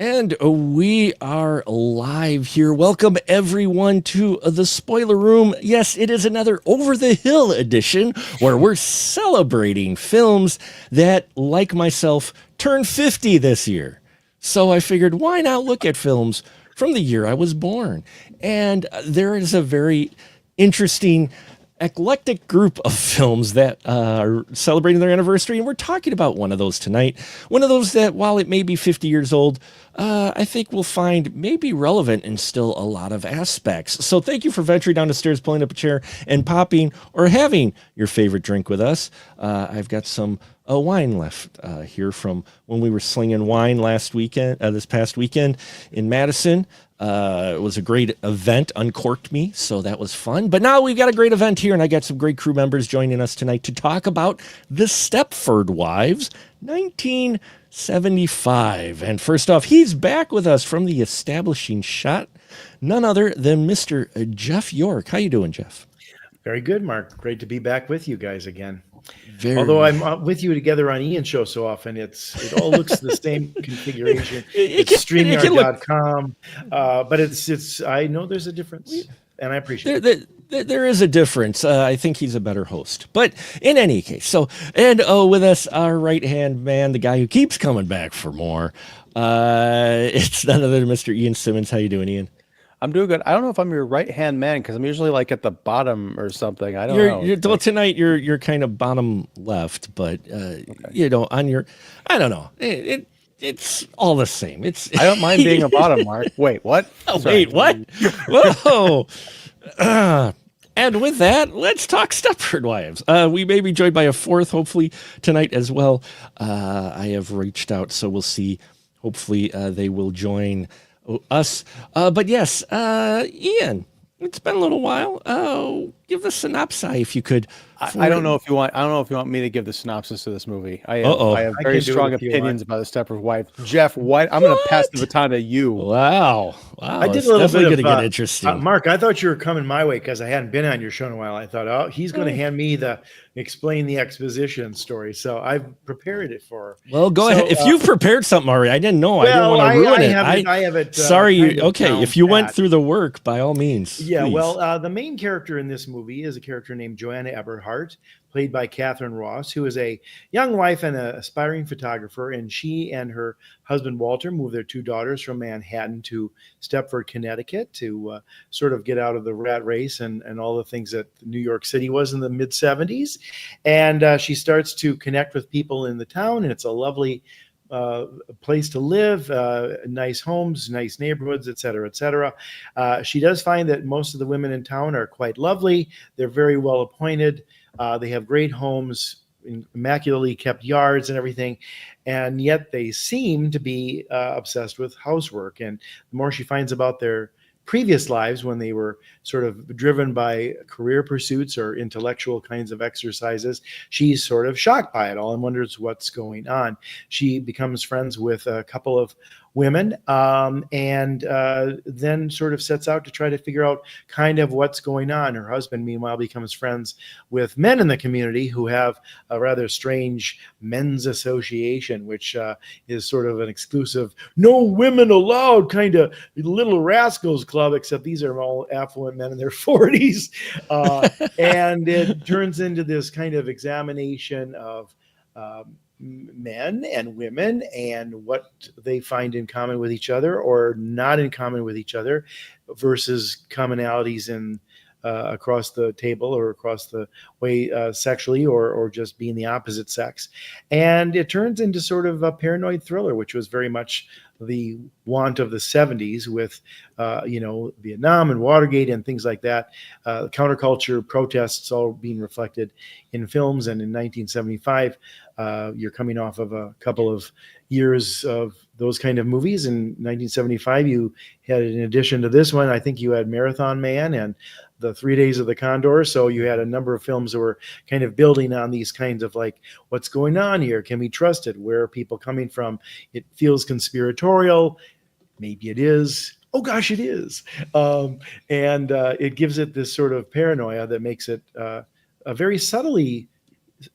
And we are live here. Welcome everyone to the spoiler room. Yes, it is another over the hill edition where we're celebrating films that, like myself, turn 50 this year. So I figured, why not look at films from the year I was born? And there is a very interesting eclectic group of films that are celebrating their anniversary, and we're talking about one of those tonight. One of those that, while it may be 50 years old, I think we'll find may be relevant in still a lot of aspects. So thank you for venturing down the stairs, pulling up a chair, and popping or having your favorite drink with us. I've got some wine left here from when we were slinging wine last weekend, this past weekend in Madison. It was a great event, uncorked me, so that was fun. But now we've got a great event here, and I got some great crew members joining us tonight to talk about the Stepford Wives, 1975. And first off, he's back with us from the establishing shot, none other than Mr. Jeff York. How you doing, Jeff? Very good, Mark. Great to be back with you guys again. Very. Although I'm with you together on Ian's show so often, it all looks the same configuration. It's StreamYard.com, but it's. I know there's a difference, and I appreciate it. There is a difference. I think he's a better host. But in any case, and with us, our right-hand man, the guy who keeps coming back for more. It's none other than Mr. Ian Simmons. How you doing, Ian? I'm doing good. I don't know if I'm your right-hand man because I'm usually like at the bottom or something. I don't know. Well, tonight you're kind of bottom left, but on your, I don't know. It's all the same. I don't mind being a bottom, Mark. Wait, what? Wait, what? Whoa. And with that, let's talk Stepford Wives. We may be joined by a fourth, hopefully, tonight as well. I have reached out, so we'll see. Hopefully, they will join us. But yes, Ian, it's been a little while. Give the synopsis if you could. I don't know if you want me to give the synopsis of this movie. I have very strong opinions about the Stepford Wives. Jeff, I'm going to pass the baton to you. Wow. I did a little bit of get interesting. Mark, I thought you were coming my way because I hadn't been on your show in a while. I thought, oh, he's going to hand me the explain the exposition story. So I've prepared it for. Well, go ahead. If you've prepared something already, I didn't know. I didn't want to ruin it. I have it. Sorry. Okay. If you went through the work, by all means. Yeah. Please. Well, the main character in this movie is a character named Joanna Eberhardt, played by Catherine Ross, who is a young wife and an aspiring photographer. And she and her husband, Walter, moved their two daughters from Manhattan to Stepford, Connecticut to sort of get out of the rat race and all the things that New York City was in the mid 70s. And she starts to connect with people in the town, and it's a lovely place to live, nice homes, nice neighborhoods, et cetera, et cetera. She does find that most of the women in town are quite lovely. They're very well appointed. They have great homes, immaculately kept yards and everything. And yet they seem to be obsessed with housework. And the more she finds about their previous lives when they were sort of driven by career pursuits or intellectual kinds of exercises, she's sort of shocked by it all and wonders what's going on. She becomes friends with a couple of women and then sort of sets out to try to figure out kind of what's going on. Her husband, meanwhile, becomes friends with men in the community who have a rather strange men's association, which is sort of an exclusive, no women allowed kind of little rascals club, except these are all affluent men in their 40s. And it turns into this kind of examination of men and women and what they find in common with each other or not in common with each other versus commonalities in across the table or across the way sexually or just being the opposite sex. And it turns into sort of a paranoid thriller, which was very much the want of the 70s with, Vietnam and Watergate and things like that. Counterculture protests all being reflected in films. And in 1975, you're coming off of a couple of years of those kind of movies. In 1975, you had, in addition to this one, I think you had Marathon Man and the 3 Days of the Condor. So you had a number of films that were kind of building on these kinds of like, what's going on here? Can we trust it? Where are people coming from? It feels conspiratorial. Maybe it is. Oh gosh, it is. And it gives it this sort of paranoia that makes it a very subtly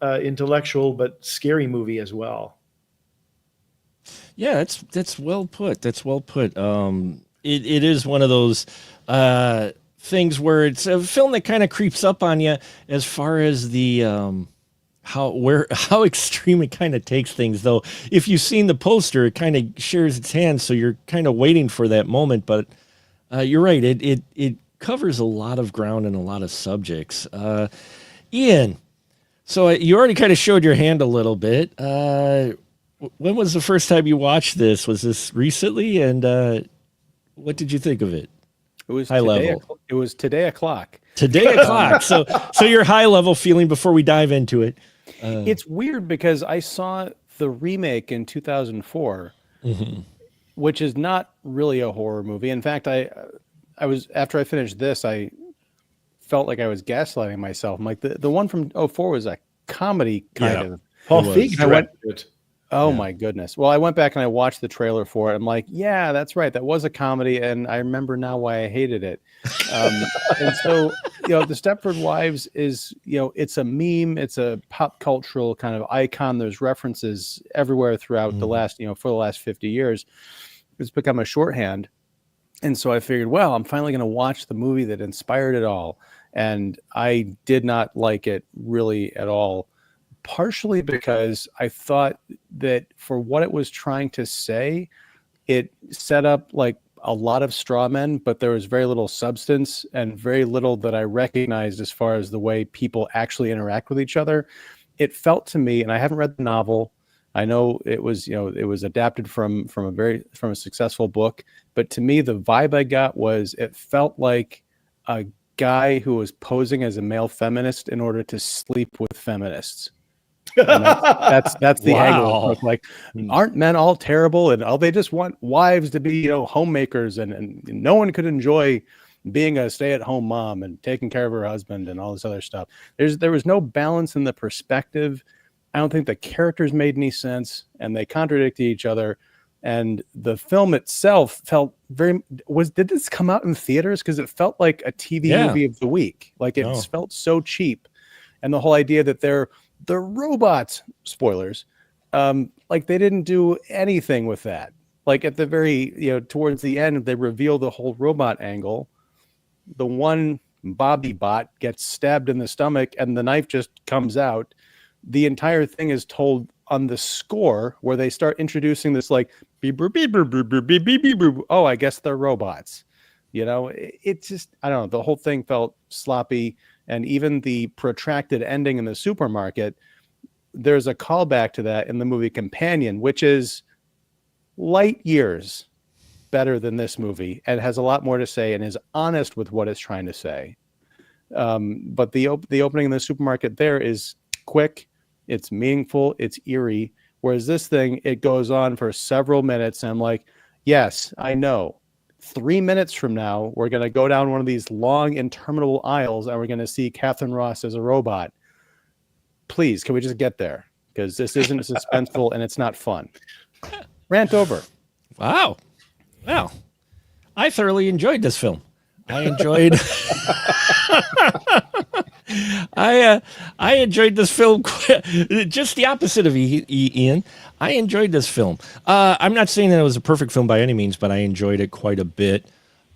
intellectual but scary movie as well. Yeah, that's well put. That's well put. It is one of those things where it's a film that kind of creeps up on you as far as the how extreme it kind of takes things. Though, if you've seen the poster, it kind of shares its hands, so you're kind of waiting for that moment. But you're right. It covers a lot of ground and a lot of subjects. Ian, so you already kind of showed your hand a little bit. When was the first time you watched this? Was this recently? And what did you think of it? It was high level. It was today o'clock. Today o'clock. So your high level feeling before we dive into it. It's weird because I saw the remake in 2004, which is not really a horror movie. In fact, I was, after I finished this, I felt like I was gaslighting myself. I'm like, the one from 2004 was a comedy kind of. Paul Feig directed it. Oh my goodness. Well, I went back and I watched the trailer for it. I'm like, yeah, that's right. That was a comedy. And I remember now why I hated it. And so, the Stepford Wives is, it's a meme. It's a pop cultural kind of icon. There's references everywhere throughout the last, for the last 50 years. It's become a shorthand. And so I figured, well, I'm finally going to watch the movie that inspired it all. And I did not like it really at all. Partially because I thought that for what it was trying to say, it set up like a lot of straw men, but there was very little substance and very little that I recognized as far as the way people actually interact with each other. It felt to me, and I haven't read the novel. I know it was, it was adapted from a successful book, but to me, the vibe I got was it felt like a guy who was posing as a male feminist in order to sleep with feminists. And that's the angle. Like, aren't men all terrible? And they just want wives to be, homemakers, and no one could enjoy being a stay-at-home mom and taking care of her husband and all this other stuff. There was no balance in the perspective. I don't think the characters made any sense, and they contradicted each other. And the film itself felt did this come out in theaters? Because it felt like a TV movie of the week. Like, it felt so cheap. And the whole idea that they're robots, spoilers, like they didn't do anything with that. Like at the very, towards the end, they reveal the whole robot angle. The one Bobby bot gets stabbed in the stomach and the knife just comes out. The entire thing is told on the score where they start introducing this like, beep, beep, beep, beep, beep, beep, beep, beep, beep. Oh, I guess they're robots. It just, I don't know. The whole thing felt sloppy. And even the protracted ending in the supermarket, there's a callback to that in the movie Companion, which is light years better than this movie and has a lot more to say and is honest with what it's trying to say. But the opening in the supermarket there is quick, it's meaningful, it's eerie. Whereas this thing, it goes on for several minutes. And I'm like, yes, I know. 3 minutes from now, we're going to go down one of these long, interminable aisles, and we're going to see Catherine Ross as a robot. Please, can we just get there? Because this isn't suspenseful and it's not fun. Rant over. Wow. Well, I thoroughly enjoyed this film. I enjoyed... I enjoyed this film just the opposite of Ian. I enjoyed this film. I'm not saying that it was a perfect film by any means, but I enjoyed it quite a bit.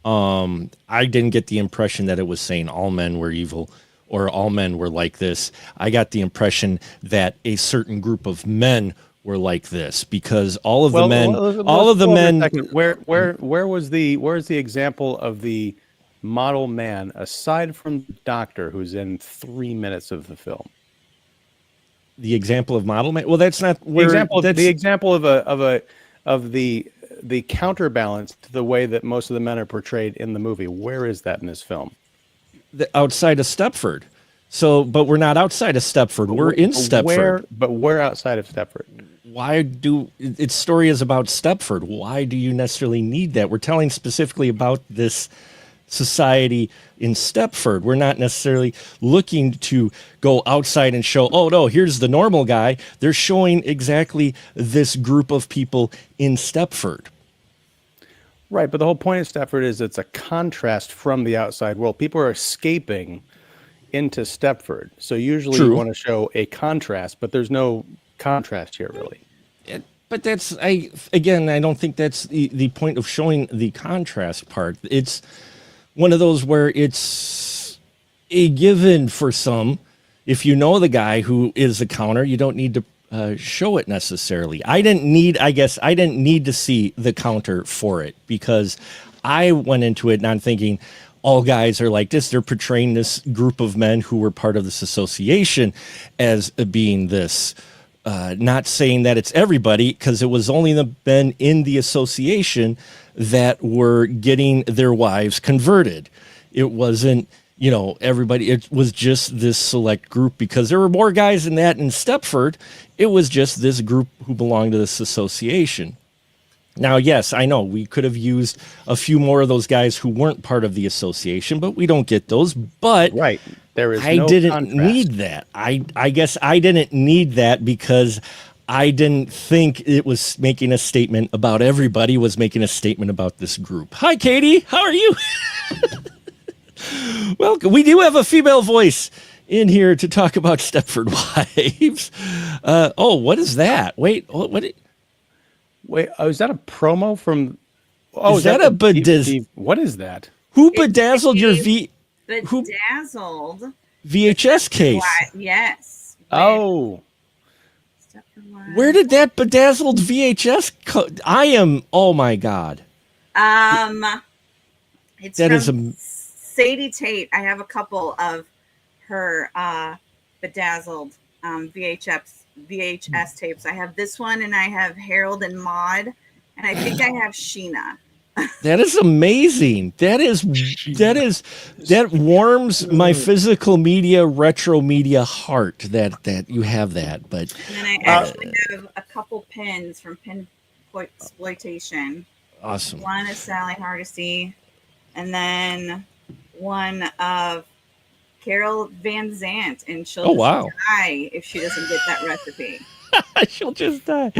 I didn't get the impression that it was saying all men were evil or all men were like this. I got the impression that a certain group of men were like this because all of the men. Where's the example of the model man aside from the doctor who's in 3 minutes of the film? The example of model man. Well, that's not where the example of the counterbalance to the way that most of the men are portrayed in the movie. Where is that in this film? Outside of Stepford. So, but we're not outside of Stepford. We're in Stepford. But we're outside of Stepford. Its story is about Stepford. Why do you necessarily need that? We're telling specifically about this society in Stepford. We're not necessarily looking to go outside and show, oh no, here's the normal guy. They're showing exactly this group of people in Stepford. Right, but the whole point of Stepford is it's a contrast from the outside world. People are escaping into Stepford. So usually you want to show a contrast, but there's no contrast here really. But that's I don't think that's the point of showing the contrast part. It's one of those where it's a given for some. If you know the guy who is the counter, you don't need to show it necessarily. I didn't need to see the counter for it, because I went into it not thinking all guys are like this. They're portraying this group of men who were part of this association as being this. Not saying that it's everybody, because it was only the men in the association that were getting their wives converted. It wasn't, everybody. It was just this select group, because there were more guys than that in Stepford. It was just this group who belonged to this association. Now, yes, I know we could have used a few more of those guys who weren't part of the association, but we don't get those. But right. There is I no didn't contrast. need that. I guess I didn't need that, because I didn't think it was making a statement about everybody. It was making a statement about this group. Hi, Katie. How are you? Welcome. We do have a female voice in here to talk about Stepford Wives. What is that? Wait, what? Wait, is that a promo from? Oh, Is that a bedaz? What is that? Who bedazzled your Bedazzled VHS case? Yes. Oh, Where did that bedazzled VHS? Oh my God. It's That from is Sadie Tate. I have a couple of her bedazzled VHS tapes. I have this one, and I have Harold and Maude, and I think I have Sheena. That is amazing. That warms my physical media, retro media heart that you have that. But and then I actually have a couple pins from Pinpoint Exploitation. Awesome. One is Sally Hardesty, and then one of Carol Van Zant, and she'll die if she doesn't get that recipe. She'll just die.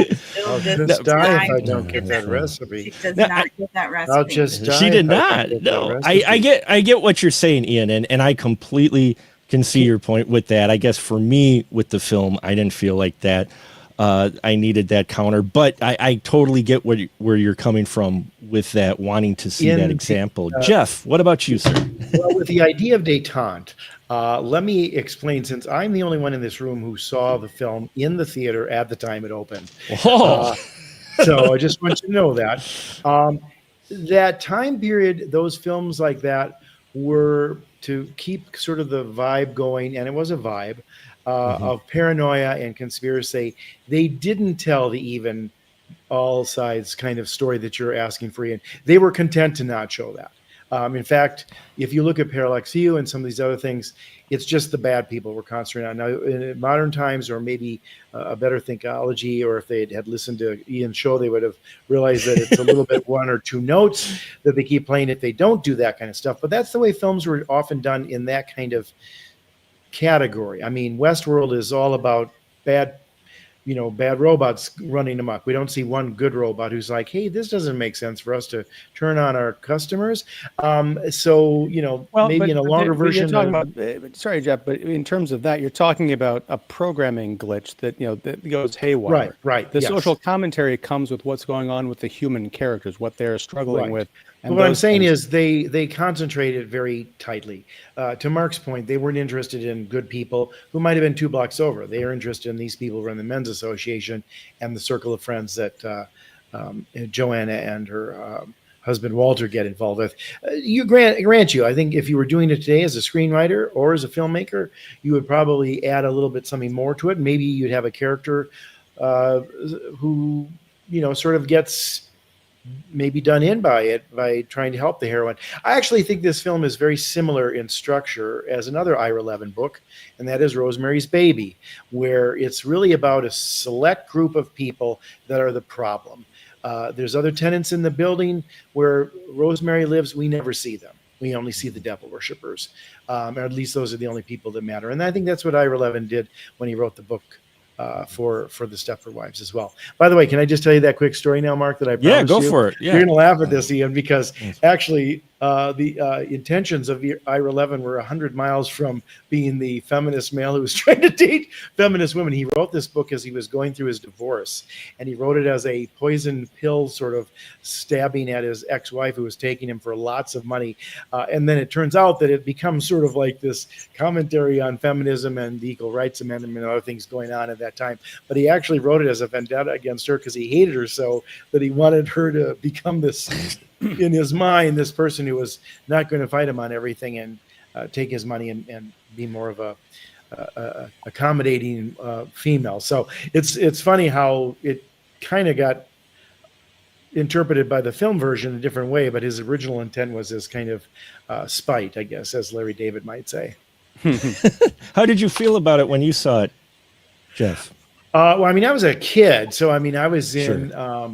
I'll just die if I don't get that recipe. She does not get that recipe. I'll just die. She did not. No, I get what you're saying, Ian, and I completely can see your point with that. I guess for me with the film, I didn't feel like that. I needed that counter, but I totally get where you're coming from with that, wanting to see that example. Jeff, what about you, sir? Well, with the idea of detente, let me explain, since I'm the only one in this room who saw the film in the theater at the time it opened. Oh. So I just want you to know that. That time period, those films like that were to keep sort of the vibe going, and it was a vibe, of paranoia and conspiracy. They didn't tell the even all sides kind of story that you're asking for, Ian. They were content to not show that. In fact, if you look at Parallax View and some of these other things, it's just the bad people we're concentrating on. Now, in modern times, or maybe a better thinkology, or if they had listened to Ian's show, they would have realized that it's a little bit one or two notes that they keep playing if they don't do that kind of stuff. But that's the way films were often done in that kind of category. I mean, Westworld is all about bad robots running amok. We don't see one good robot who's like, hey, this doesn't make sense for us to turn on our customers. Maybe in a longer version. You're talking about, sorry, Jeff, but in terms of that, you're talking about a programming glitch that goes haywire. Right. The social commentary comes with what's going on with the human characters, what they're struggling with. And what I'm saying is they concentrated very tightly. To Mark's point, they weren't interested in good people who might have been 2 blocks over. They are interested in these people who run the men's association and the circle of friends that Joanna and her husband Walter get involved with. Grant you, I think if you were doing it today as a screenwriter or as a filmmaker, you would probably add a little bit something more to it. Maybe you'd have a character who sort of gets maybe done in by it by trying to help the heroine. I actually think this film is very similar in structure as another Ira Levin book, and that is Rosemary's Baby, where it's really about a select group of people that are the problem. There's other tenants in the building where Rosemary lives. We never see them. We only see the devil worshippers, or at least those are the only people that matter. And I think that's what Ira Levin did when he wrote the book for the Stepford Wives as well. By the way, can I just tell you that quick story now, Mark, that I promised you? Go for it. Yeah. You're going to laugh at this, Ian, because actually the intentions of Ira Levin were 100 miles from being the feminist male who was trying to date feminist women. He wrote this book as he was going through his divorce, and he wrote it as a poison pill sort of stabbing at his ex-wife who was taking him for lots of money. And then it turns out that it becomes sort of like this commentary on feminism and the Equal Rights Amendment and other things going on at that time. But he actually wrote it as a vendetta against her because he hated her so that he wanted her to become this, in his mind, this person who was not going to fight him on everything and take his money and be more of a accommodating female. So it's funny how it kind of got interpreted by the film version a different way, but his original intent was as kind of spite, I guess, as Larry David might say. How did you feel about it when you saw it, Jeff? Well, I mean, I was a kid, so I mean, I was in Sure.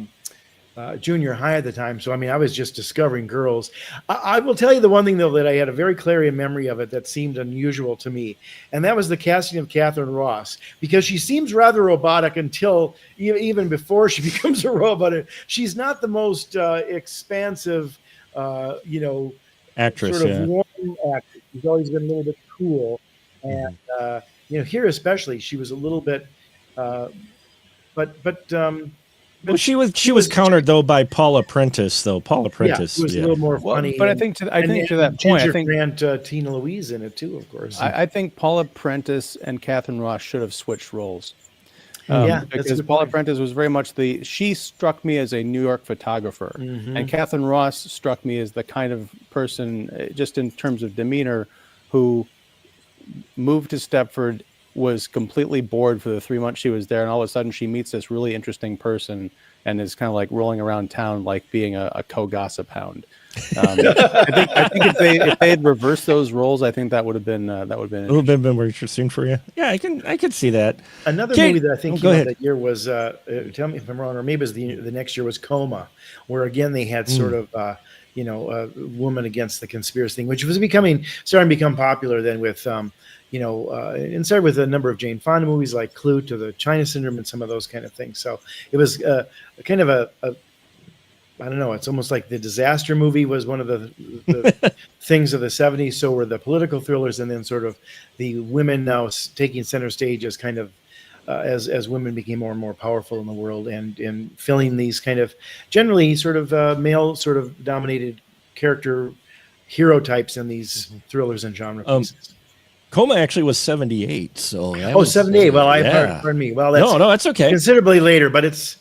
Junior high at the time, so I mean, I was just discovering girls. I will tell you the one thing though that I had a very clear memory of it that seemed unusual to me, and that was the casting of Catherine Ross, because she seems rather robotic until even before she becomes a robot. She's not the most expansive, Actress, sort of yeah. warm actress. She's always been a little bit cool, and here especially, she was a little bit, Well, she was countered though by Paula Prentice, though. Paula Prentice, it was a little more funny. But I think to that point, I think Grant, Tina Louise in it too, of course. I think Paula Prentice and Catherine Ross should have switched roles. Because Paula Prentice was very much she struck me as a New York photographer, and Catherine Ross struck me as the kind of person, just in terms of demeanor, who moved to Stepford, was completely bored for the 3 months she was there, and all of a sudden she meets this really interesting person and is kind of like rolling around town like being a co-gossip hound. I think if they had reversed those roles, I think that would have been a little bit more interesting for you. Yeah, I can see that. Another movie that I think came out that year was tell me if I'm wrong, or maybe it was the next year, was Coma, where again they had sort of a woman against the conspiracy thing, which was starting to become popular then with and started with a number of Jane Fonda movies like Clue to the China Syndrome and some of those kind of things. So it was kind of a I don't know, it's almost like the disaster movie was one of the things of the 70s. So were the political thrillers, and then sort of the women now taking center stage as kind of as women became more and more powerful in the world and filling these kind of generally sort of male sort of dominated character hero types in these thrillers and genre pieces. Coma actually was 78, so that was 78. Well, pardon me. Well, that's no, that's okay. Considerably later, but it's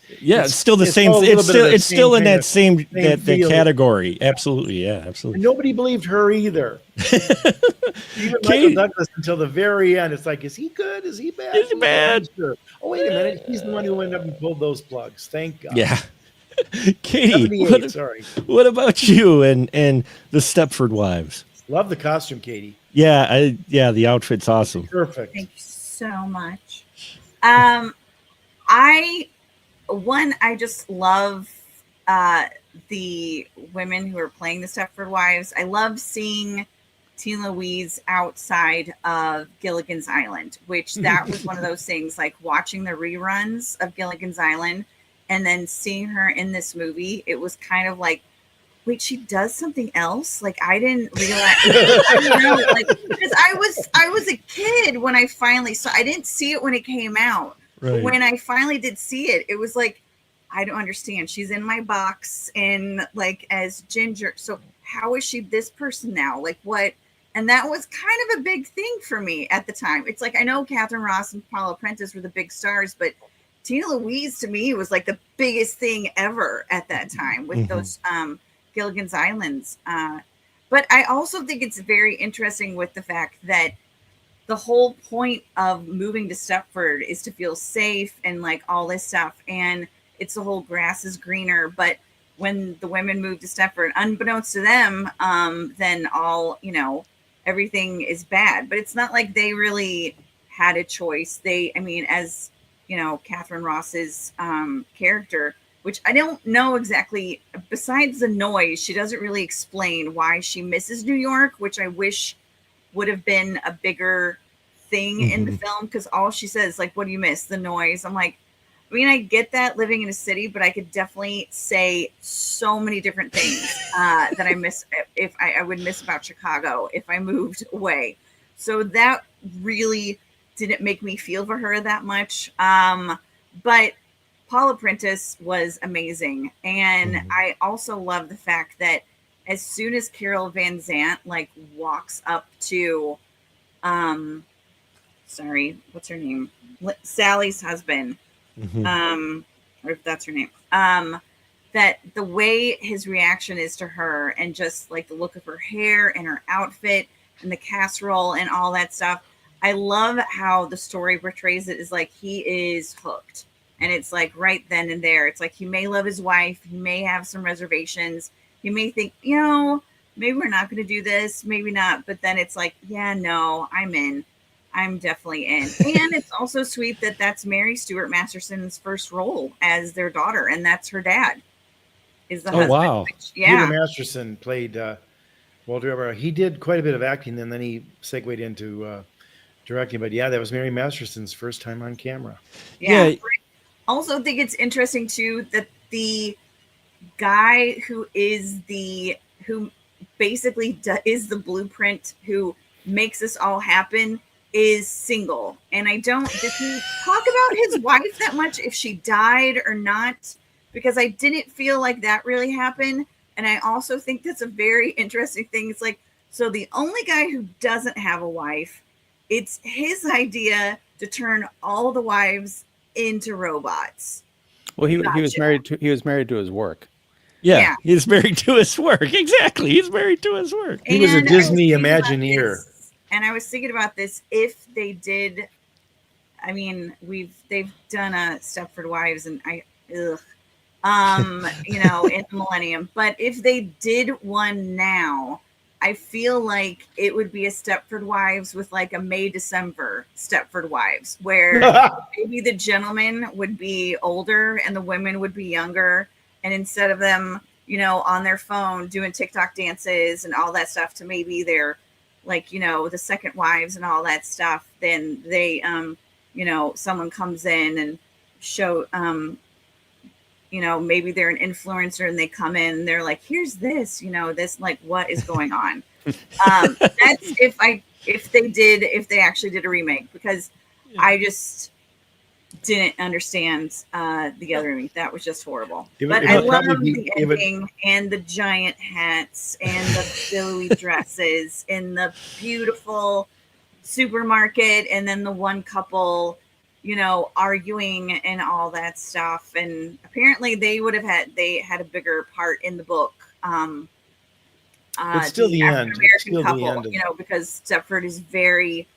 still the same. It's still in that same category. Absolutely, yeah, absolutely. And nobody believed her either. Even Michael Douglas until the very end. It's like, is he good? Is he bad? Is he bad? Sure. Oh, wait a minute. He's the one who ended up and pulled those plugs. Thank God. Yeah. Katie, what about you and the Stepford Wives? Love the costume, Katie. Yeah, the outfit's awesome. Perfect. Thank you so much. I just love the women who are playing the Stepford Wives. I love seeing Tina Louise outside of Gilligan's Island, which that was one of those things, like watching the reruns of Gilligan's Island and then seeing her in this movie. It was kind of like, wait, she does something else? Like, I didn't realize. I don't know, like, because I was a kid when I finally saw. I didn't see it when it came out. Right. When I finally did see it, it was like, I don't understand. She's in my box and like as Ginger. So how is she this person now? Like what? And that was kind of a big thing for me at the time. It's like, I know Catherine Ross and Paula Prentice were the big stars, but Tina Louise to me was like the biggest thing ever at that time with those Gilligan's Islands. But I also think it's very interesting with the fact that the whole point of moving to Stepford is to feel safe and like all this stuff. And it's the whole grass is greener. But when the women moved to Stepford, unbeknownst to them, then all, everything is bad. But it's not like they really had a choice. As Catherine Ross's character, which I don't know exactly, besides the noise, she doesn't really explain why she misses New York, which I wish would have been a bigger thing in the film, because all she says, like, what do you miss? The noise. I'm like, I mean, I get that living in a city, but I could definitely say so many different things that I miss if I would miss about Chicago if I moved away. So that really didn't make me feel for her that much. But Paula Prentice was amazing. And I also love the fact that as soon as Carol Van Zant like walks up to sorry, what's her name? Sally's husband. Or if that's her name. That the way his reaction is to her and just like the look of her hair and her outfit and the casserole and all that stuff. I love how the story portrays it is like he is hooked. And it's like right then and there. It's like he may love his wife, he may have some reservations, he may think, you know, maybe we're not going to do this, maybe not. But then it's like, yeah, no, I'm in. I'm definitely in. And it's also sweet that that's Mary Stuart Masterson's first role as their daughter, and that's her dad. Is the husband. Wow. Which, yeah. Peter Masterson played Walter Everett. He did quite a bit of acting, and then he segued into directing. But yeah, that was Mary Masterson's first time on camera. Yeah. I also think it's interesting too that the guy who basically is the blueprint, who makes this all happen, is single. And I don't, did he talk about his wife that much, if she died or not? Because I didn't feel like that really happened. And I also think that's a very interesting thing. It's like, so the only guy who doesn't have a wife, it's his idea to turn all the wives into robots. Well, he was married to his work. Yeah, he's married to his work. Exactly. He's married to his work. He was a Disney Imagineer. And I was thinking about this, if they did, I mean, they've done a Stepford Wives, and you know, in the millennium. But if they did one now, I feel like it would be a Stepford Wives with like a May-December Stepford Wives, where maybe the gentlemen would be older and the women would be younger. And instead of them, you know, on their phone doing TikTok dances and all that stuff to maybe their, like, you know, the second wives and all that stuff, then they, you know, someone comes in and show, you know, maybe they're an influencer and they come in and they're like, here's this, you know, this, like, what is going on? That's if they actually did a remake, because I just didn't understand the other remake. That was just horrible. I love the ending and the giant hats and the billowy dresses in the beautiful supermarket, and then the one couple, you know, arguing and all that stuff. And apparently they had a bigger part in the book. But still the end. American couple, you know, because Stepford is very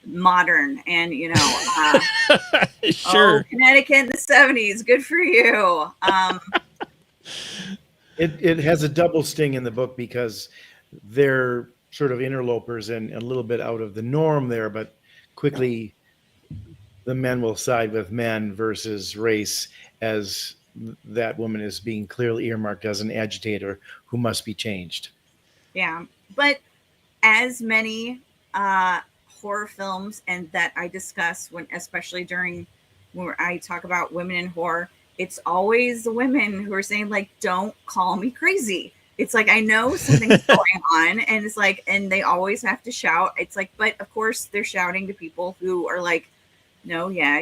modern and, you know, sure. Connecticut in the 70s, good for you. It has a double sting in the book because they're sort of interlopers and a little bit out of the norm there, but quickly the men will side with men versus race, as that woman is being clearly earmarked as an agitator who must be changed. Yeah, but as many horror films and that I discuss, when especially during when I talk about women in horror, it's always the women who are saying, like, don't call me crazy. It's like, I know something's going on, and it's like, and they always have to shout. It's like, but of course they're shouting to people who are like, no, yeah,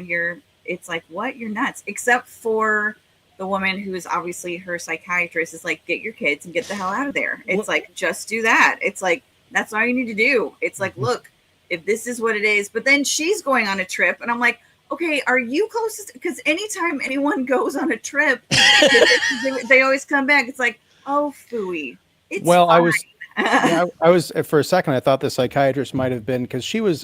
it's like, what? You're nuts. Except for the woman who is obviously her psychiatrist is like, get your kids and get the hell out of there. It's like, just do that. It's like, that's all you need to do. It's like, look, if this is what it is. But then she's going on a trip, and I'm like, okay, are you closest? Because anytime anyone goes on a trip, they always come back. It's like, oh, phooey. It's well, fine. I was for a second, I thought the psychiatrist might have been, because she was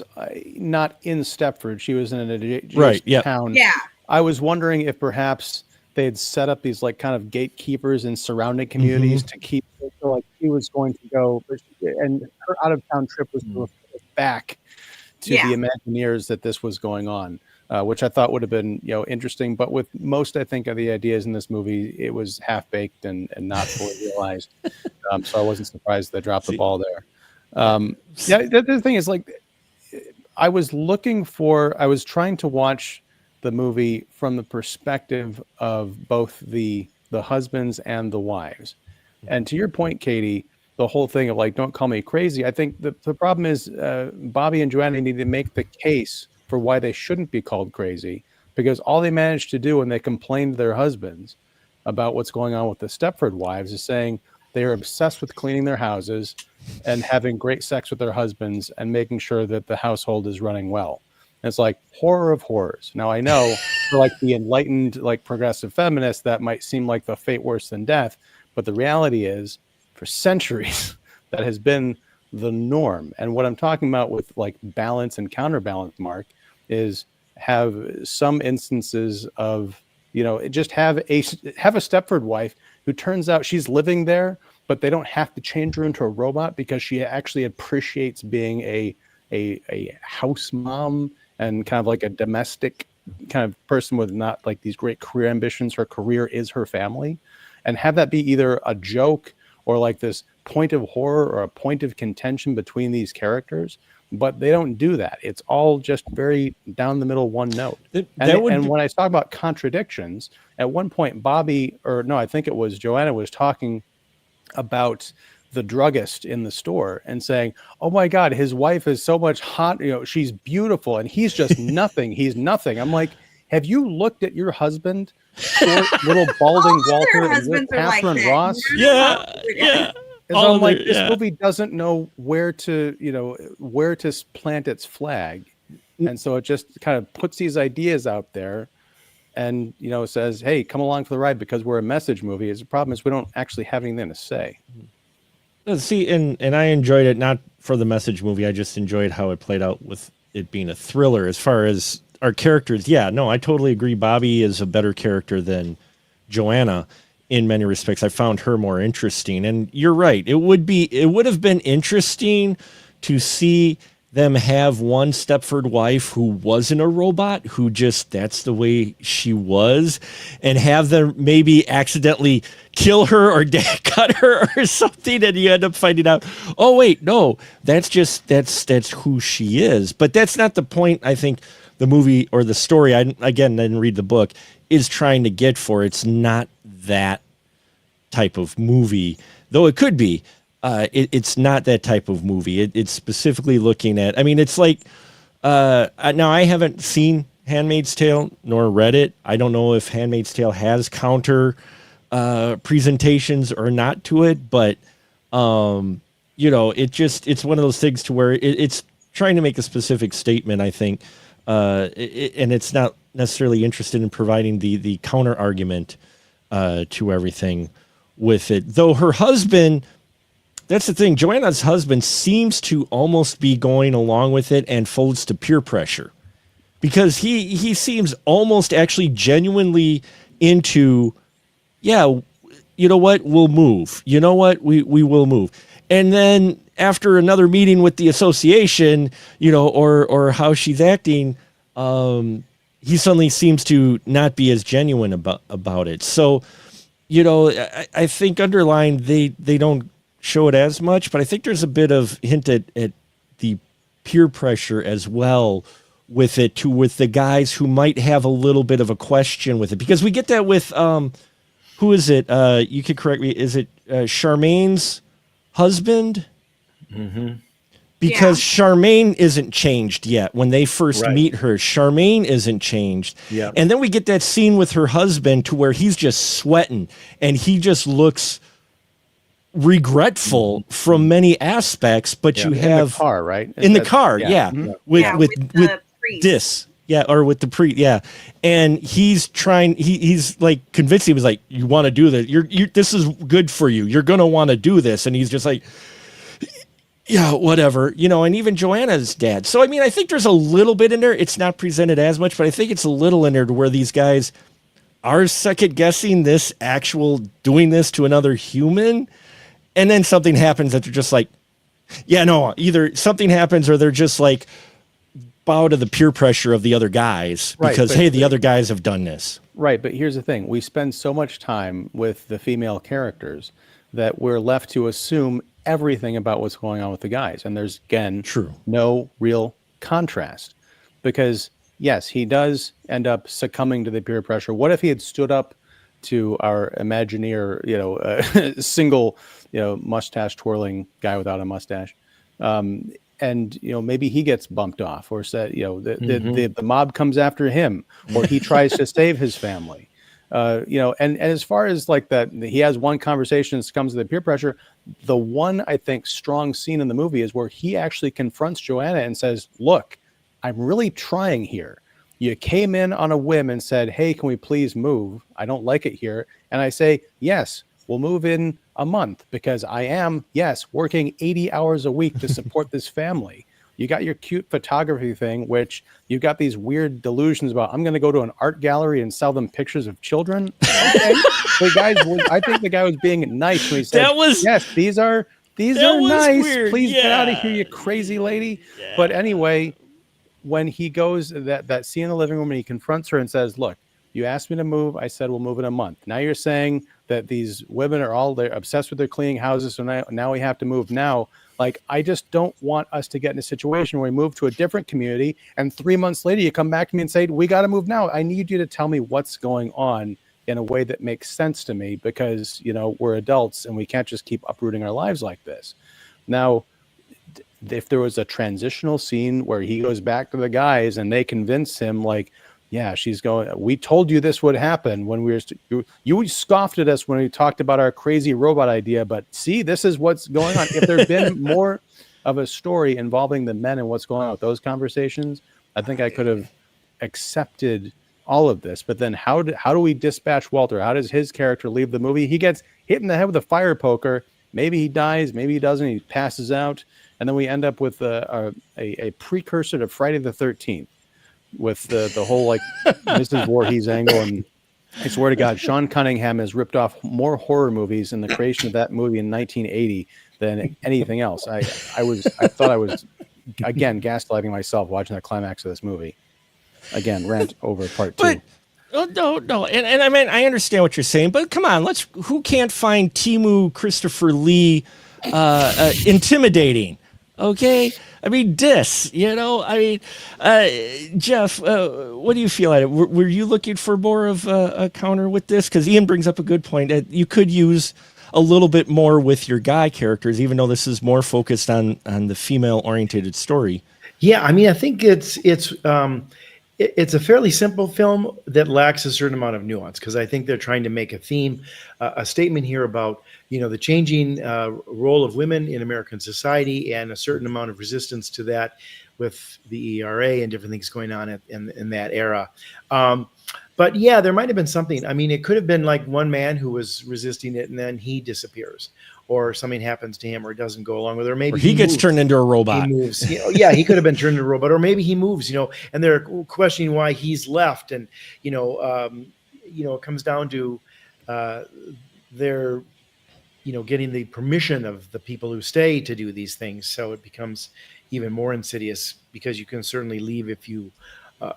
not in Stepford. She was in an adjacent town. Yeah. I was wondering if perhaps they had set up these like kind of gatekeepers in surrounding communities to keep, so like she was going to go, and her out of town trip was to report back to the Imagineers that this was going on, which I thought would have been, you know, interesting. But with most, I think, of the ideas in this movie, it was half baked and not fully realized. So I wasn't surprised they dropped the ball there. The thing is, like, I was trying to watch the movie from the perspective of both the husbands and the wives. And to your point, Katie, the whole thing of like, don't call me crazy. I think the problem is Bobby and Joanna need to make the case for why they shouldn't be called crazy, because all they managed to do when they complained to their husbands about what's going on with the Stepford Wives is saying they are obsessed with cleaning their houses and having great sex with their husbands and making sure that the household is running well. And it's like horror of horrors. Now I know for like the enlightened, like progressive feminists, that might seem like the fate worse than death. But the reality is, for centuries, that has been the norm. And what I'm talking about with like balance and counterbalance, Mark, is have some instances of, you know, just have a Stepford wife who turns out she's living there, but they don't have to change her into a robot because she actually appreciates being a house mom and kind of like a domestic kind of person with not like these great career ambitions. Her career is her family. And have that be either a joke or like this point of horror or a point of contention between these characters. But they don't do that. It's all just very down the middle, one note. And when I talk about contradictions, at one point, I think it was Joanna was talking about the druggist in the store and saying, oh my God, his wife is so much hot. You know, she's beautiful and he's just nothing. He's nothing. I'm like, have you looked at your husband? Short, little balding Walter and Catherine like Ross. Yeah. I'm like, this movie doesn't know where to plant its flag, and so it just kind of puts these ideas out there, and says, "Hey, come along for the ride," because we're a message movie. The problem is we don't actually have anything to say. See, and I enjoyed it not for the message movie. I just enjoyed how it played out with it being a thriller. As far as our characters, I totally agree. Bobby is a better character than Joanna in many respects. I found her more interesting, and you're right. It would have been interesting to see them have one Stepford wife who wasn't a robot, who just that's the way she was, and have them maybe accidentally kill her or cut her or something, and you end up finding out, oh wait, no, that's who she is. But that's not the point. I think the movie or the story, I didn't read the book, is trying to get for. It's not that type of movie, though it could be. It's not that type of movie. It's specifically looking at, it's like, now I haven't seen Handmaid's Tale nor read it. I don't know if Handmaid's Tale has counter presentations or not to it, but it's one of those things to where it's trying to make a specific statement, I think. And it's not necessarily interested in providing the counter argument to everything with it. Though her husband, that's the thing, Joanna's husband seems to almost be going along with it and folds to peer pressure, because he seems almost actually genuinely into, you know what, we'll move. You know what, we will move. And then after another meeting with the association, or how she's acting, he suddenly seems to not be as genuine about it. So, I think underlying they don't show it as much, but I think there's a bit of hint at the peer pressure as well with it, with the guys who might have a little bit of a question with it, because we get that with who is it? You could correct me. Is it Charmaine's husband? Mm-hmm. Because Charmaine isn't changed yet. When they first meet her, Charmaine isn't changed. Yeah. And then we get that scene with her husband to where he's just sweating and he just looks regretful from many aspects, but you have in the car, right? In the car, with this. Yeah, or with the and he's trying. He's like convincing. He was like, "You want to do this? This is good for you. You're gonna want to do this." And he's just like, "Yeah, whatever." And even Joanna's dad. So I think there's a little bit in there. It's not presented as much, but I think it's a little in there to where these guys are second guessing this actual doing this to another human, and then something happens that they're just like, either something happens or they're just like bow to the peer pressure of the other guys because the other guys have done this. Right, but here's the thing. We spend so much time with the female characters that we're left to assume everything about what's going on with the guys. And there's, again, no real contrast, because yes, he does end up succumbing to the peer pressure. What if he had stood up to our Imagineer, single, mustache twirling guy without a mustache? And maybe he gets bumped off, or said, the mob comes after him, or he tries to save his family. And as far as like that, he has one conversation and succumbs to the peer pressure. The one, I think, strong scene in the movie is where he actually confronts Joanna and says, look, I'm really trying here. You came in on a whim and said, hey, can we please move? I don't like it here. And I say, yes, we'll move in a month, because I am, yes, working 80 hours a week to support this family. You got your cute photography thing, which you've got these weird delusions about. I'm going to go to an art gallery and sell them pictures of children. Okay. I think the guy was being nice when he said, yes, these are nice. Weird. Please get out of here, you crazy lady. Yeah. But anyway, when he goes, that scene in the living room, and he confronts her and says, look, you asked me to move. I said, we'll move in a month. Now you're saying that these women are they're obsessed with their cleaning houses. So now we have to move now. Like, I just don't want us to get in a situation where we move to a different community, and 3 months later you come back to me and say, we got to move now. I need you to tell me what's going on in a way that makes sense to me, because, we're adults and we can't just keep uprooting our lives like this. Now, if there was a transitional scene where he goes back to the guys and they convince him, like, yeah, we told you this would happen when we were, you scoffed at us when we talked about our crazy robot idea, but see, this is what's going on. If there'd been more of a story involving the men and what's going on with those conversations, I think I could have accepted all of this. But then how do we dispatch Walter? How does his character leave the movie? He gets hit in the head with a fire poker. Maybe he dies, maybe he doesn't. He passes out. And then we end up with a precursor to Friday the 13th. With the whole, like, Mrs. Voorhees angle. And I swear to God, Sean Cunningham has ripped off more horror movies in the creation of that movie in 1980 than anything else. I thought I was, again, gaslighting myself watching the climax of this movie. Again, rant over part two. No. And I mean, I understand what you're saying, but come on, who can't find Temu Christopher Lee intimidating? Okay. I mean, Jeff, what do you feel at it? Were you looking for more of a counter with this? Because Ian brings up a good point that you could use a little bit more with your guy characters, even though this is more focused on the female oriented story. Yeah. I mean, I think it's a fairly simple film that lacks a certain amount of nuance, because I think they're trying to make a theme, a statement here about, the changing role of women in American society, and a certain amount of resistance to that with the ERA and different things going on in that era. But yeah, there might have been something. I mean, it could have been like one man who was resisting it and then he disappears, or something happens to him, or doesn't go along with it, or maybe he gets turned into a robot. He moves. Yeah, he could have been turned into a robot, or maybe he moves, and they're questioning why he's left. And, it comes down to their, getting the permission of the people who stay to do these things. So it becomes even more insidious, because you can certainly leave if you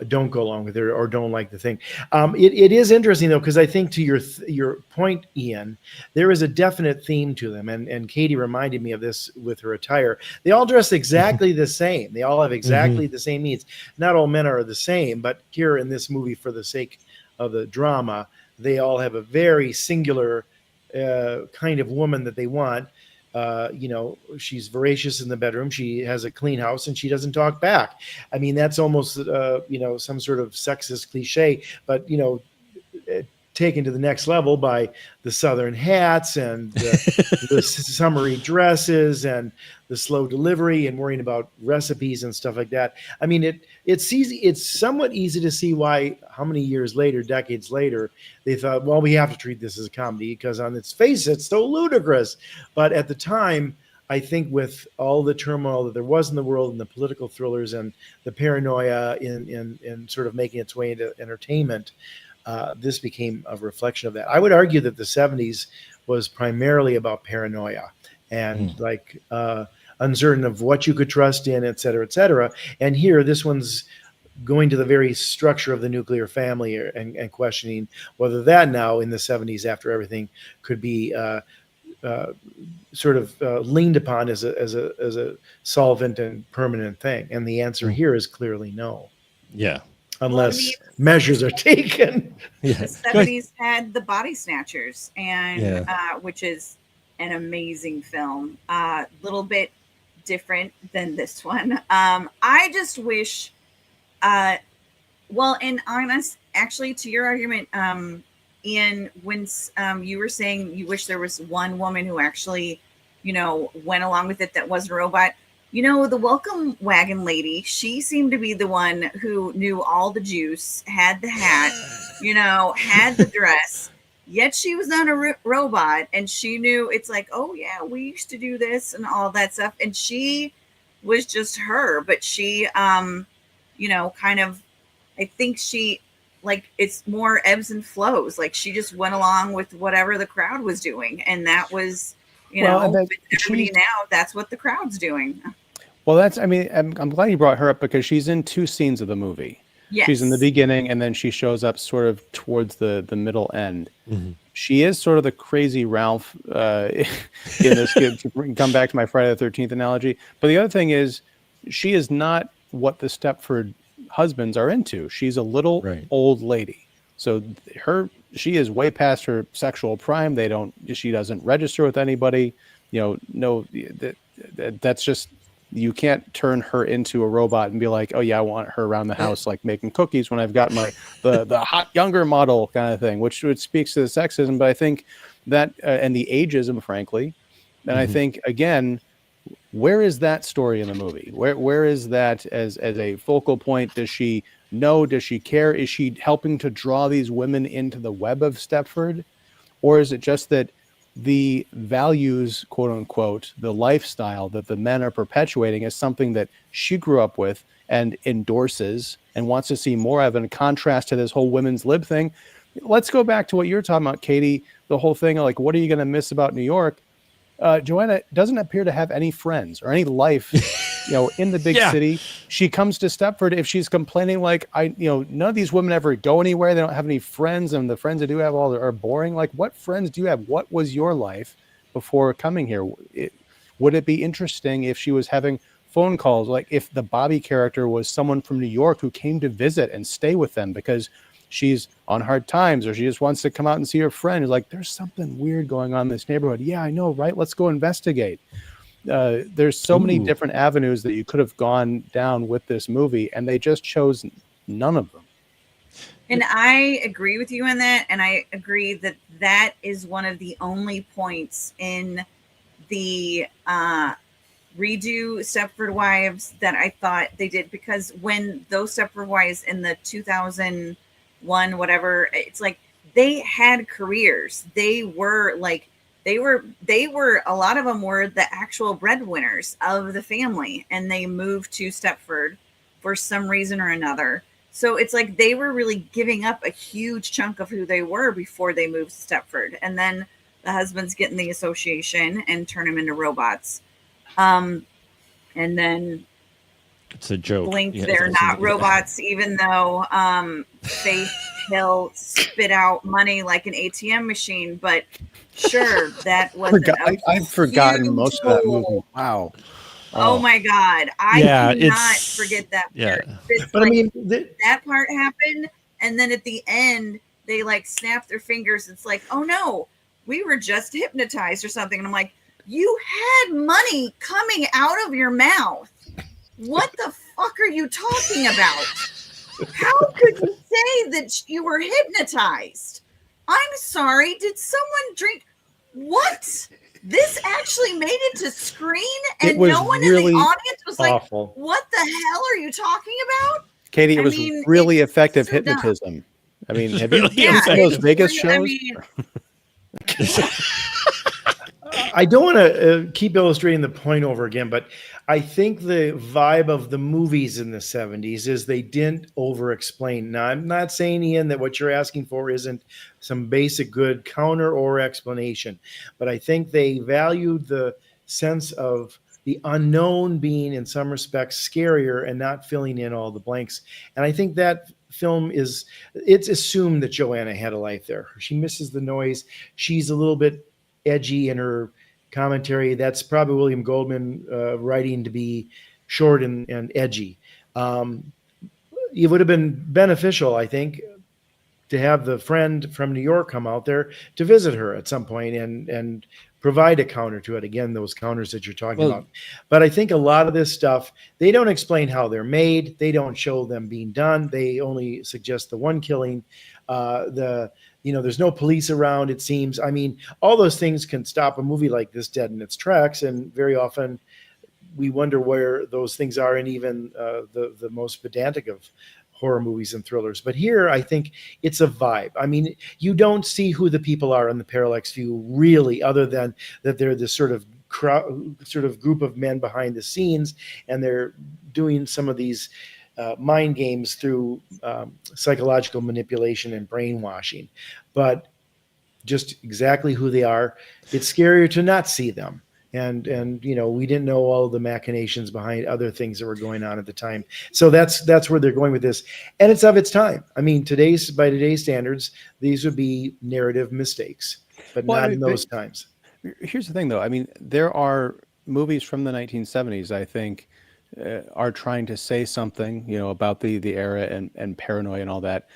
don't go along with it or don't like the thing. It is interesting, though, because I think, to your point, Ian, there is a definite theme to them. And Katie reminded me of this with her attire. They all dress exactly the same. They all have exactly the same needs. Not all men are the same, but here in this movie, for the sake of the drama, they all have a very singular kind of woman that they want. She's voracious in the bedroom. She has a clean house, and she doesn't talk back. I mean, that's almost, some sort of sexist cliche, but, taken to the next level by the Southern hats and the summery dresses and the slow delivery and worrying about recipes and stuff like that. I mean, it's somewhat easy to see why, how many years later, decades later, they thought, well, we have to treat this as a comedy, because on its face, it's so ludicrous. But at the time, I think with all the turmoil that there was in the world, and the political thrillers and the paranoia in sort of making its way into entertainment, this became a reflection of that. I would argue that the 70s was primarily about paranoia and uncertain of what you could trust in, et cetera, et cetera. And here, this one's going to the very structure of the nuclear family and questioning whether that now in the 70s, after everything, could be leaned upon as a solvent and permanent thing. And the answer here is clearly no. Yeah. unless measures are taken. Yeah. The 70s had the Body Snatchers, and Yeah. which is an amazing film. A little bit different than this one. I just wish, well, and honest, actually, to your argument, Ian, when you were saying you wish there was one woman who actually, went along with it that wasn't a robot. The welcome wagon lady, she seemed to be the one who knew all the juice, had the hat, had the dress, yet she was not a robot. And she knew it's like, oh, yeah, we used to do this and all that stuff. And she was just her, but she, kind of, I think she, like, it's more ebbs and flows. Like, she just went along with whatever the crowd was doing. And that was, everybody now, that's what the crowd's doing. Well, I'm glad you brought her up because she's in 2 scenes of the movie. Yes. She's in the beginning, and then she shows up sort of towards the middle end. Mm-hmm. She is sort of the crazy Ralph in this. To come back to my Friday the 13th analogy. But the other thing is, she is not what the Stepford husbands are into. She's a little old lady. So she is way past her sexual prime. She doesn't register with anybody. That's just, you can't turn her into a robot and be like, oh yeah, I want her around the house like making cookies when I've got the hot younger model kind of thing, which speaks to the sexism. But I think that and the ageism, frankly. And I think, again, where is that story in the movie? Where is that as a focal point? Does she know? Does she care? Is she helping to draw these women into the web of Stepford? Or is it just that the values, quote unquote, the lifestyle that the men are perpetuating is something that she grew up with and endorses and wants to see more of, in contrast to this whole women's lib thing? Let's go back to what you're talking about, Katie, the whole thing of like, what are you going to miss about New York? Joanna doesn't appear to have any friends or any life, in the big city. She comes to Stepford. If she's complaining like, none of these women ever go anywhere. They don't have any friends. And the friends they do have are boring. Like, what friends do you have? What was your life before coming here? Would it be interesting if she was having phone calls? Like if the Bobby character was someone from New York who came to visit and stay with them because she's on hard times, or she just wants to come out and see her friend. Is like, there's something weird going on in this neighborhood. Yeah, I know, right? Let's go investigate. There's so many different avenues that you could have gone down with this movie, and they just chose none of them. And I agree with you on that. And I agree that that is one of the only points in the redo Stepford Wives that I thought they did, because when those Stepford Wives in the 2001 whatever, it's like they had careers. They were a lot of them were the actual breadwinners of the family, and they moved to Stepford for some reason or another. So it's like they were really giving up a huge chunk of who they were before they moved to Stepford, and then the husbands get in the association and turn them into robots. And then it's a joke. Blink, they're not robots, even though Faith Hill spit out money like an ATM machine. But sure, that wasn't. I've forgotten most of that movie. Wow. Oh my God, I cannot forget that part. But like, that part happened, and then at the end, they like snap their fingers. It's like, oh no, we were just hypnotized or something. And I'm like, you had money coming out of your mouth. What the fuck are you talking about? How could you say that you were hypnotized? I'm sorry. Did someone drink? What? This actually made it to screen, and no one really in the audience was awful. Like, what the hell are you talking about? Katie, it was really effective hypnotism. Dumb. I mean, have you seen those Vegas shows? I don't want to keep illustrating the point over again, but I think the vibe of the movies in the 70s is they didn't over-explain. Now, I'm not saying, Ian, that what you're asking for isn't some basic good counter or explanation, but I think they valued the sense of the unknown being, in some respects, scarier and not filling in all the blanks. And I think that film it's assumed that Joanna had a life there. She misses the noise. She's a little bit edgy in her commentary. That's probably William Goldman writing to be short and edgy. it would have been beneficial, I think, to have the friend from New York come out there to visit her at some point and provide a counter to it. Again, those counters that you're talking Well, about. But I think a lot of this stuff, they don't explain how they're made. They don't show them being done. They only suggest the one killing. There's no police around, it seems. I mean, all those things can stop a movie like this dead in its tracks. And very often we wonder where those things are in even the most pedantic of horror movies and thrillers. But here, I think it's a vibe. I mean, you don't see who the people are in the parallax view really, other than that they're this sort of group of men behind the scenes, and they're doing some of these mind games through psychological manipulation and brainwashing. But just exactly who they are, it's scarier to not see them. And we didn't know all the machinations behind other things that were going on at the time. So that's where they're going with this, and it's of its time. I mean, by today's standards, these would be narrative mistakes, but not in those times. Here's the thing, though. I mean, there are movies from the 1970s, I think, are trying to say something, about the era and paranoia and all that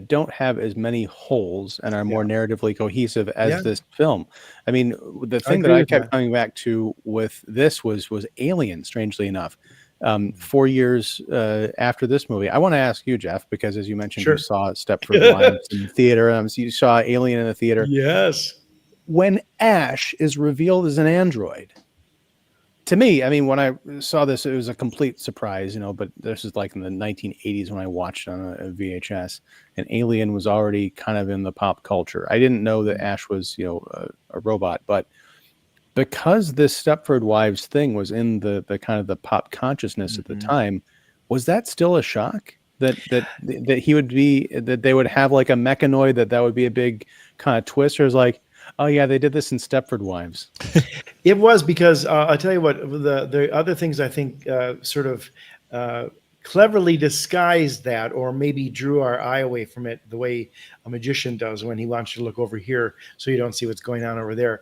don't have as many holes and are more narratively cohesive as this film. I mean, the thing that I kept coming back to with this was Alien, strangely enough. 4 years after this movie, I want to ask you, Jeff, because as you mentioned, you saw Stepford Wives in the theater. You saw Alien in the theater. Yes. When Ash is revealed as an android, to me, I mean, when I saw this, it was a complete surprise, but this is like in the 1980s when I watched it on a VHS, and Alien was already kind of in the pop culture. I didn't know that Ash was, a robot, but because this Stepford Wives thing was in the kind of the pop consciousness at the time, was that still a shock that he would be, that they would have like a mechanoid, that would be a big kind of twist, or is like, oh yeah, they did this in Stepford Wives? It was, because I'll tell you what, the other things I think sort of cleverly disguised that, or maybe drew our eye away from it the way a magician does when he wants you to look over here so you don't see what's going on over there.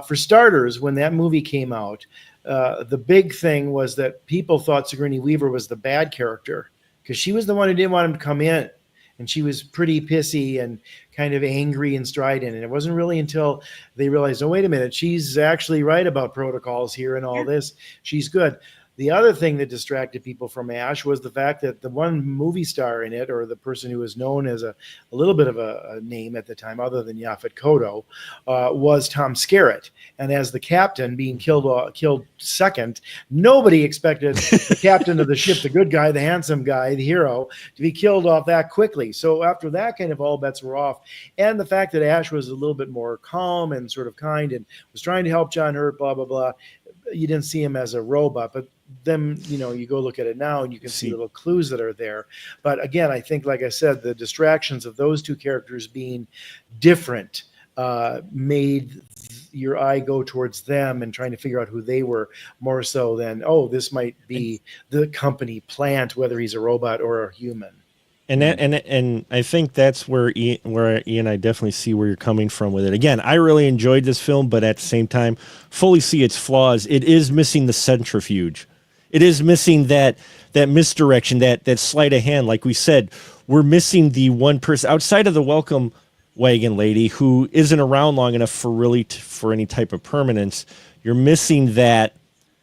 For starters, when that movie came out, the big thing was that people thought Sigourney Weaver was the bad character because she was the one who didn't want him to come in. And she was pretty pissy and kind of angry and strident. And it wasn't really until they realized, oh, wait a minute, she's actually right about protocols here and all this. She's good. The other thing that distracted people from Ash was the fact that the one movie star in it, or the person who was known as a little bit of a name at the time, other than Yaphet Kotto, was Tom Skerritt. And as the captain being killed second, nobody expected the captain of the ship, the good guy, the handsome guy, the hero, to be killed off that quickly. So after that, kind of all bets were off. And the fact that Ash was a little bit more calm and sort of kind and was trying to help John Hurt, blah, blah, blah. You didn't see him as a robot, but then, you go look at it now and you can see little clues that are there. But again, I think, like I said, the distractions of those two characters being different made your eye go towards them and trying to figure out who they were, more so than, oh, this might be the company plant, whether he's a robot or a human. And I think that's where Ian, I definitely see where you're coming from with it. Again, I really enjoyed this film, but at the same time, fully see its flaws. It is missing the centrifuge. It is missing that misdirection, that sleight of hand. Like we said, we're missing the one person outside of the welcome wagon lady who isn't around long enough for any type of permanence. You're missing that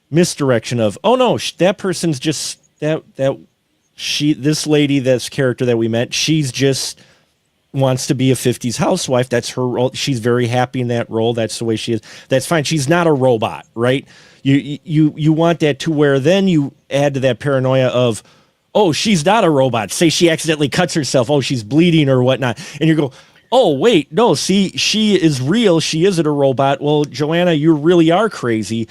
misdirection of, oh no, that person's just this lady, this character that we met, she's just wants to be a 50s housewife. That's her role. She's very happy in that role. That's the way she is. That's fine. She's not a robot, right? You want that to where then you add to that paranoia of, oh, she's not a robot. Say she accidentally cuts herself. Oh, she's bleeding or whatnot. And you go, oh, wait, no, see, she is real. She isn't a robot. Well, Joanna, you really are crazy.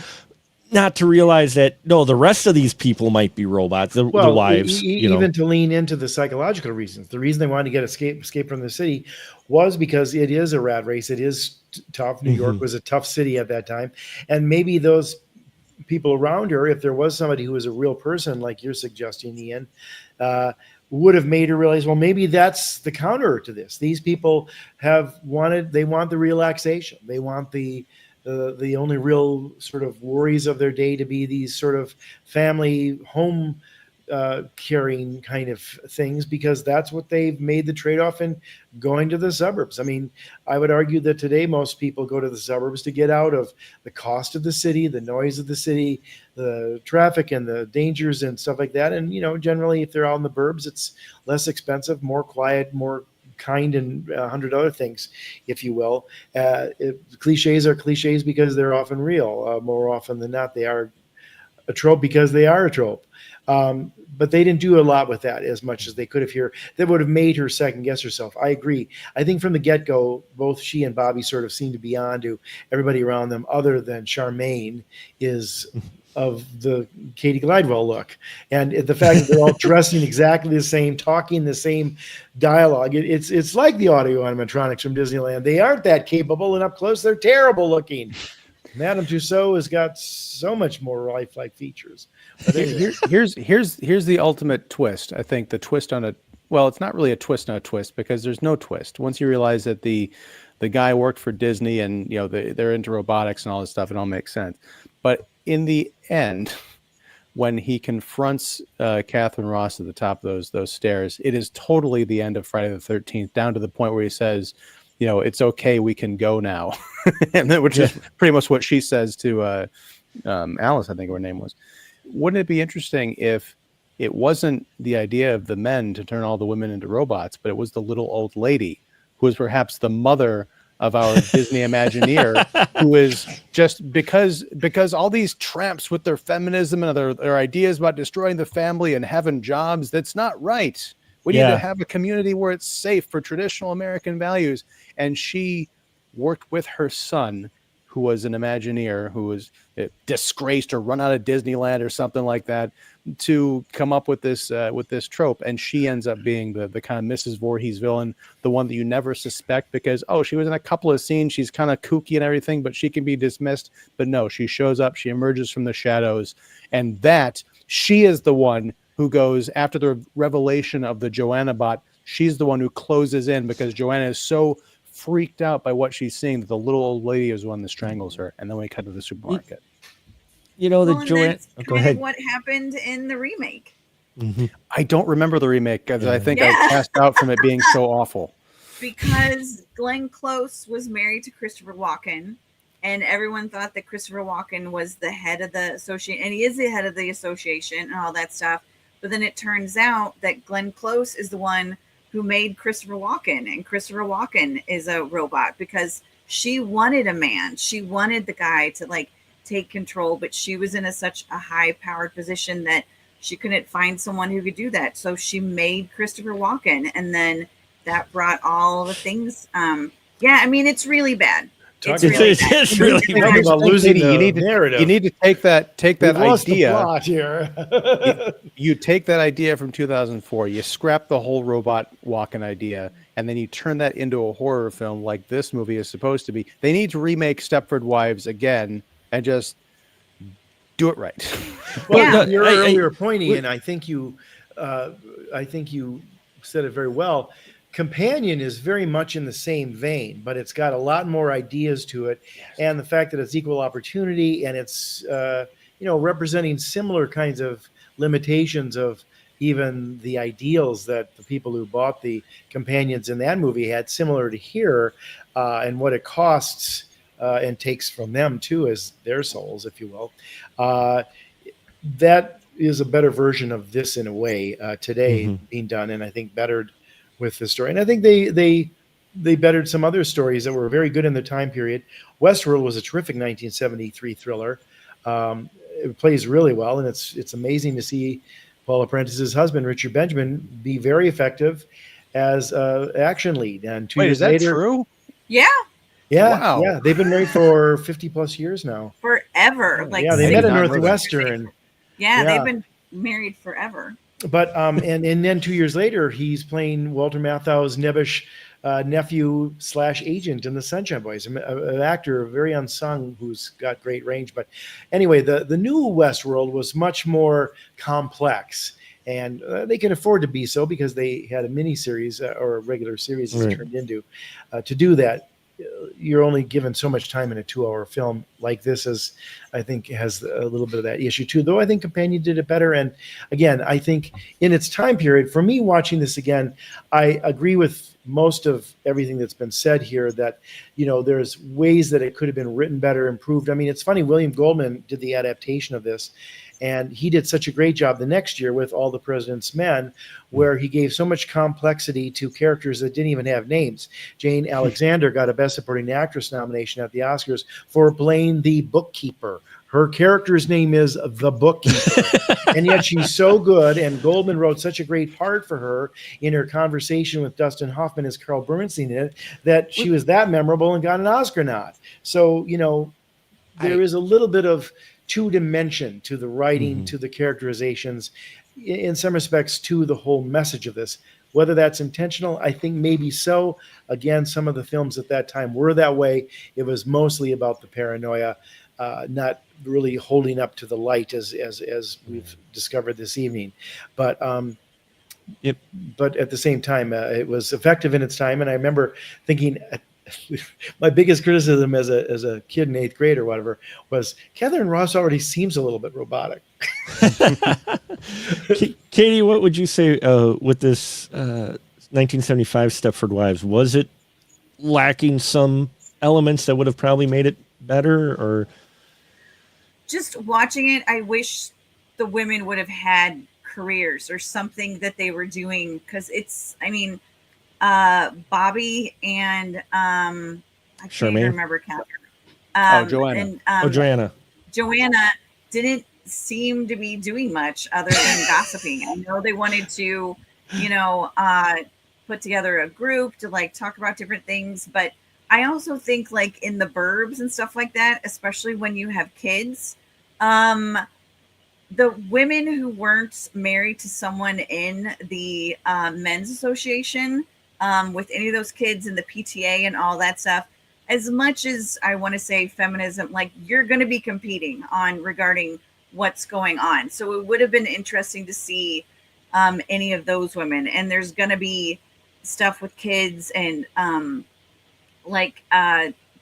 Not to realize that, no, the rest of these people might be robots, the wives. Even to lean into the psychological reasons. The reason they wanted to get escape from the city was because it is a rat race. It is tough. New York was a tough city at that time. And maybe those people around her, if there was somebody who was a real person, like you're suggesting, Ian, would have made her realize, well, maybe that's the counter to this. These people they want the relaxation. They want the only real sort of worries of their day to be these sort of family home carrying kind of things, because that's what they've made the trade-off in going to the suburbs. I mean, I would argue that today most people go to the suburbs to get out of the cost of the city, the noise of the city, the traffic and the dangers and stuff like that. And, generally if they're out in the burbs, it's less expensive, more quiet, more kind, and 100 other things, if you will. Cliches are cliches because they're often real. More often than not, they are a trope because they are a trope. But they didn't do a lot with that as much as they could have here. That would have made her second guess herself. I agree. I think from the get-go, both she and Bobby sort of seem to be on to everybody around them, other than Charmaine is of the Katie Glidewell look. And the fact that they're all dressing exactly the same, talking the same dialogue, it's like the audio animatronics from Disneyland. They aren't that capable, and up close, they're terrible looking. Madame Tussauds has got so much more lifelike features. But anyway. Here's the ultimate twist. I think the twist on it's not really a twist on a twist, because there's no twist. Once you realize that the guy worked for Disney and they're into robotics and all this stuff, it all makes sense. But in the end, when he confronts Catherine Ross at the top of those stairs, it is totally the end of Friday the 13th, down to the point where he says, it's okay, we can go now. And then, which is pretty much what she says to Alice, I think her name was. Wouldn't it be interesting if it wasn't the idea of the men to turn all the women into robots, but it was the little old lady who was perhaps the mother of our Disney Imagineer, who is just because all these tramps with their feminism and their ideas about destroying the family and having jobs, that's not right. We need to have a community where it's safe for traditional American values. And she worked with her son, who was an Imagineer, who was disgraced or run out of Disneyland or something like that, to come up with this trope. And she ends up being the kind of Mrs. Voorhees villain, the one that you never suspect, because she was in a couple of scenes, she's kind of kooky and everything, but she can be dismissed. But no, she shows up, she emerges from the shadows, and that she is the one who goes after the revelation of the Joanna bot. She's the one who closes in, because Joanna is so freaked out by what she's seeing that the little old lady is the one that strangles her. And then we cut to the supermarket. Joanna. Go ahead. What happened in the remake? Mm-hmm. I don't remember the remake, because I think I passed out from it being so awful. Because Glenn Close was married to Christopher Walken, and everyone thought that Christopher Walken was the head of the association, and he is the head of the association and all that stuff. But then it turns out that Glenn Close is the one who made Christopher Walken, and Christopher Walken is a robot, because she wanted a man. She wanted the guy to take control, but she was in such a high powered position that she couldn't find someone who could do that. So she made Christopher Walken, and then that brought all the things. It's really bad. It's really bad. About losing the narrative. You need to take that idea. Plot here. You take that idea from 2004. You scrap the whole robot Walken idea, and then you turn that into a horror film like this movie is supposed to be. They need to remake Stepford Wives again and just do it right. Well, your earlier pointing, and I think you said it very well. Companion is very much in the same vein, but it's got a lot more ideas to it. Yes. And the fact that it's equal opportunity, and it's representing similar kinds of limitations of even the ideals that the people who bought the companions in that movie had, similar to here, and what it costs and takes from them too as their souls, if you will. That is a better version of this in a way today being done, and I think bettered with the story. And I think they bettered some other stories that were very good in the time period. Westworld was a terrific 1973 thriller. It plays really well, and it's amazing to see Paula Prentice's husband, Richard Benjamin, be very effective as action lead. And 2 years later, is that true? Yeah. Yeah, wow. Yeah. They've been married for 50 plus years now. Forever. They met at Northwestern. Yeah, they've been married forever. But and then 2 years later, he's playing Walter Matthau's nebbish nephew / agent in the Sunshine Boys, an actor, very unsung, who's got great range. But anyway, the new Westworld was much more complex, and they can afford to be so because they had a mini series or a regular series as it turned into to do that. you're only given so much time in a 2-hour film like this, as I think has a little bit of that issue too, though I think Companion did it better. And again, I think in its time period, for me watching this again, I agree with most of everything that's been said here, that, there's ways that it could have been written better, improved. I mean, it's funny, William Goldman did the adaptation of this, and he did such a great job the next year with All the President's Men, where he gave so much complexity to characters that didn't even have names. Jane Alexander got a Best Supporting Actress nomination at the Oscars for playing the bookkeeper. Her character's name is the bookkeeper, and yet she's so good. And Goldman wrote such a great part for her in her conversation with Dustin Hoffman as Carl Bernstein in it, that she was that memorable and got an Oscar nod. So, there is a little bit of two-dimension to the writing, to the characterizations, in some respects to the whole message of this. Whether that's intentional, I think maybe so. Again, some of the films at that time were that way. It was mostly about the paranoia, not really holding up to the light as we've discovered this evening. But but at the same time, it was effective in its time. And I remember thinking, my biggest criticism as a kid in 8th grade or whatever was Catherine Ross already seems a little bit robotic. Katie, what would you say with this 1975 Stepford Wives? Was it lacking some elements that would have probably made it better, or just watching it, I wish the women would have had careers or something that they were doing, because it's, I mean, Bobby and I can't even remember Catherine. Joanna. And, Joanna. Joanna didn't seem to be doing much other than gossiping. I know they wanted to, put together a group to like talk about different things, but I also think like in the burbs and stuff like that, especially when you have kids, the women who weren't married to someone in the men's association, with any of those kids in the PTA and all that stuff, as much as I want to say feminism, like you're going to be competing on regarding what's going on. So it would have been interesting to see any of those women. And there's going to be stuff with kids and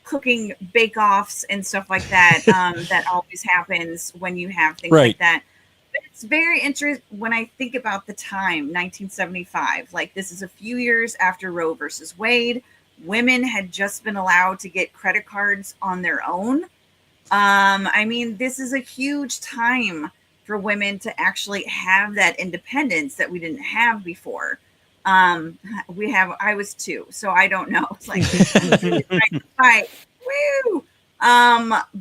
cooking bake-offs and stuff like that. That always happens when you have things like that. But it's very interesting when I think about the time, 1975. Like this is a few years after Roe versus Wade. Women had just been allowed to get credit cards on their own. I mean, this is a huge time for women to actually have that independence that we didn't have before. I was 2, so I don't know. It's like, woo.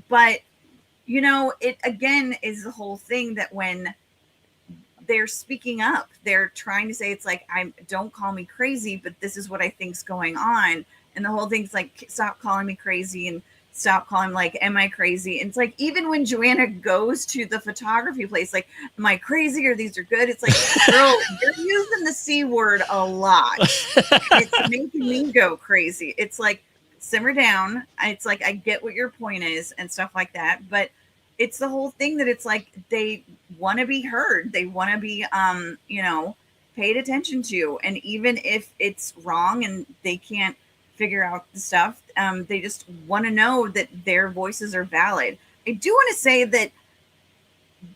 But it again is the whole thing that when they're speaking up, they're trying to say, it's like, don't call me crazy, but this is what I think's going on. And the whole thing's like, stop calling me crazy and stop calling like, am I crazy? And it's like, even when Joanna goes to the photography place, like, am I crazy or these are good? It's like, girl, you're using the C word a lot. It's making me go crazy. It's like, simmer down. It's like, I get what your point is and stuff like that. But it's the whole thing that it's like, they want to be heard. They want to be, paid attention to. And even if it's wrong and they can't figure out the stuff, they just want to know that their voices are valid. I do want to say that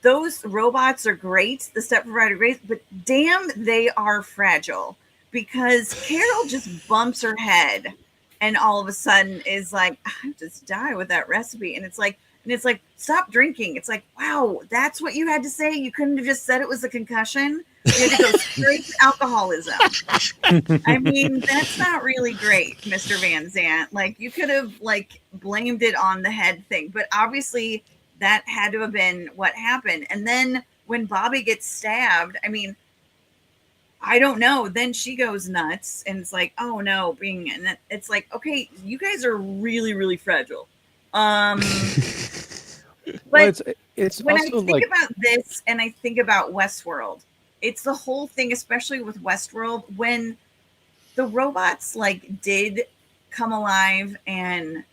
those robots are great. The Stepford Wives are great, but damn, they are fragile, because Carol just bumps her head and all of a sudden is like, I just die with that recipe. And it's like, stop drinking. It's like, wow, that's what you had to say. You couldn't have just said it was a concussion. You had to go straight to alcoholism. I mean, that's not really great, Mr. Van Zant. Like, you could have like blamed it on the head thing, but obviously that had to have been what happened. And then when Bobby gets stabbed, I mean, I don't know. Then she goes nuts and it's like, oh no, and it's like, okay, you guys are really, really fragile. But it's when I also think about this and I think about Westworld, it's the whole thing, especially with Westworld, when the robots like did come alive and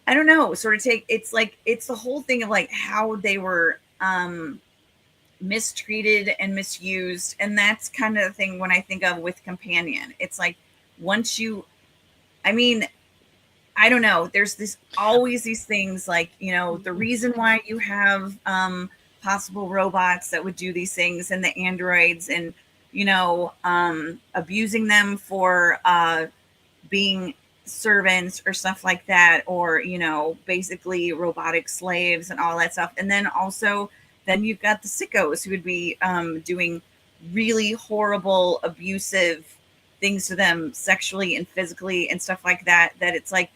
I don't know, sort of it's the whole thing of like how they were mistreated and misused. And that's kind of the thing when I think of with Companion. It's like, I don't know. There's always these things like, the reason why you have possible robots that would do these things and the androids and, abusing them for being servants or stuff like that, or, basically robotic slaves and all that stuff. And then also, then you've got the sickos who would be doing really horrible, abusive things to them sexually and physically and stuff like that, that it's like,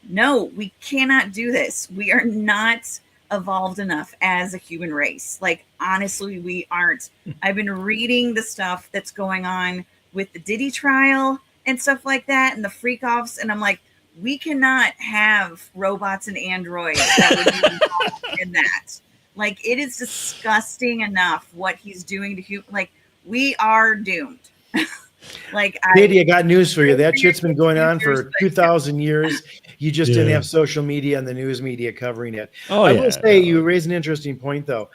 no, we cannot do this. We are not evolved enough as a human race. Like, honestly, we aren't. I've been reading the stuff that's going on with the Diddy trial and stuff like that and the freak offs. And I'm like, we cannot have robots and androids that would be involved in that. Like, it is disgusting enough what he's doing to human. Like, we are doomed. Katie, I got news for you. That shit's been going on for 2,000 years. You just didn't have social media and the news media covering it. I will say, you raise an interesting point, though.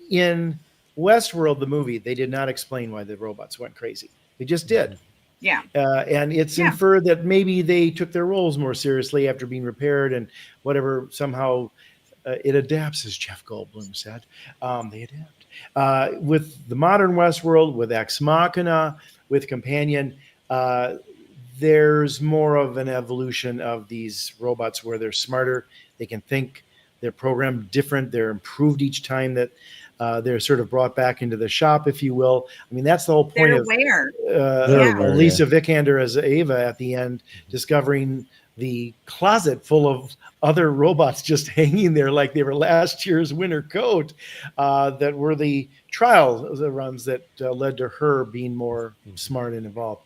In Westworld, the movie, they did not explain why the robots went crazy. They just did. Yeah. And it's inferred that maybe they took their roles more seriously after being repaired and whatever, somehow it adapts, as Jeff Goldblum said. They adapt. With the modern Westworld, with Ex Machina, with Companion, there's more of an evolution of these robots where they're smarter, they can think, they're programmed different, they're improved each time that they're sort of brought back into the shop, if you will. I mean, that's the whole point they're of aware. Lisa Vikander as Ava at the end, discovering the closet full of other robots just hanging there like they were last year's winter coat, that were the trial runs that led to her being more smart and involved.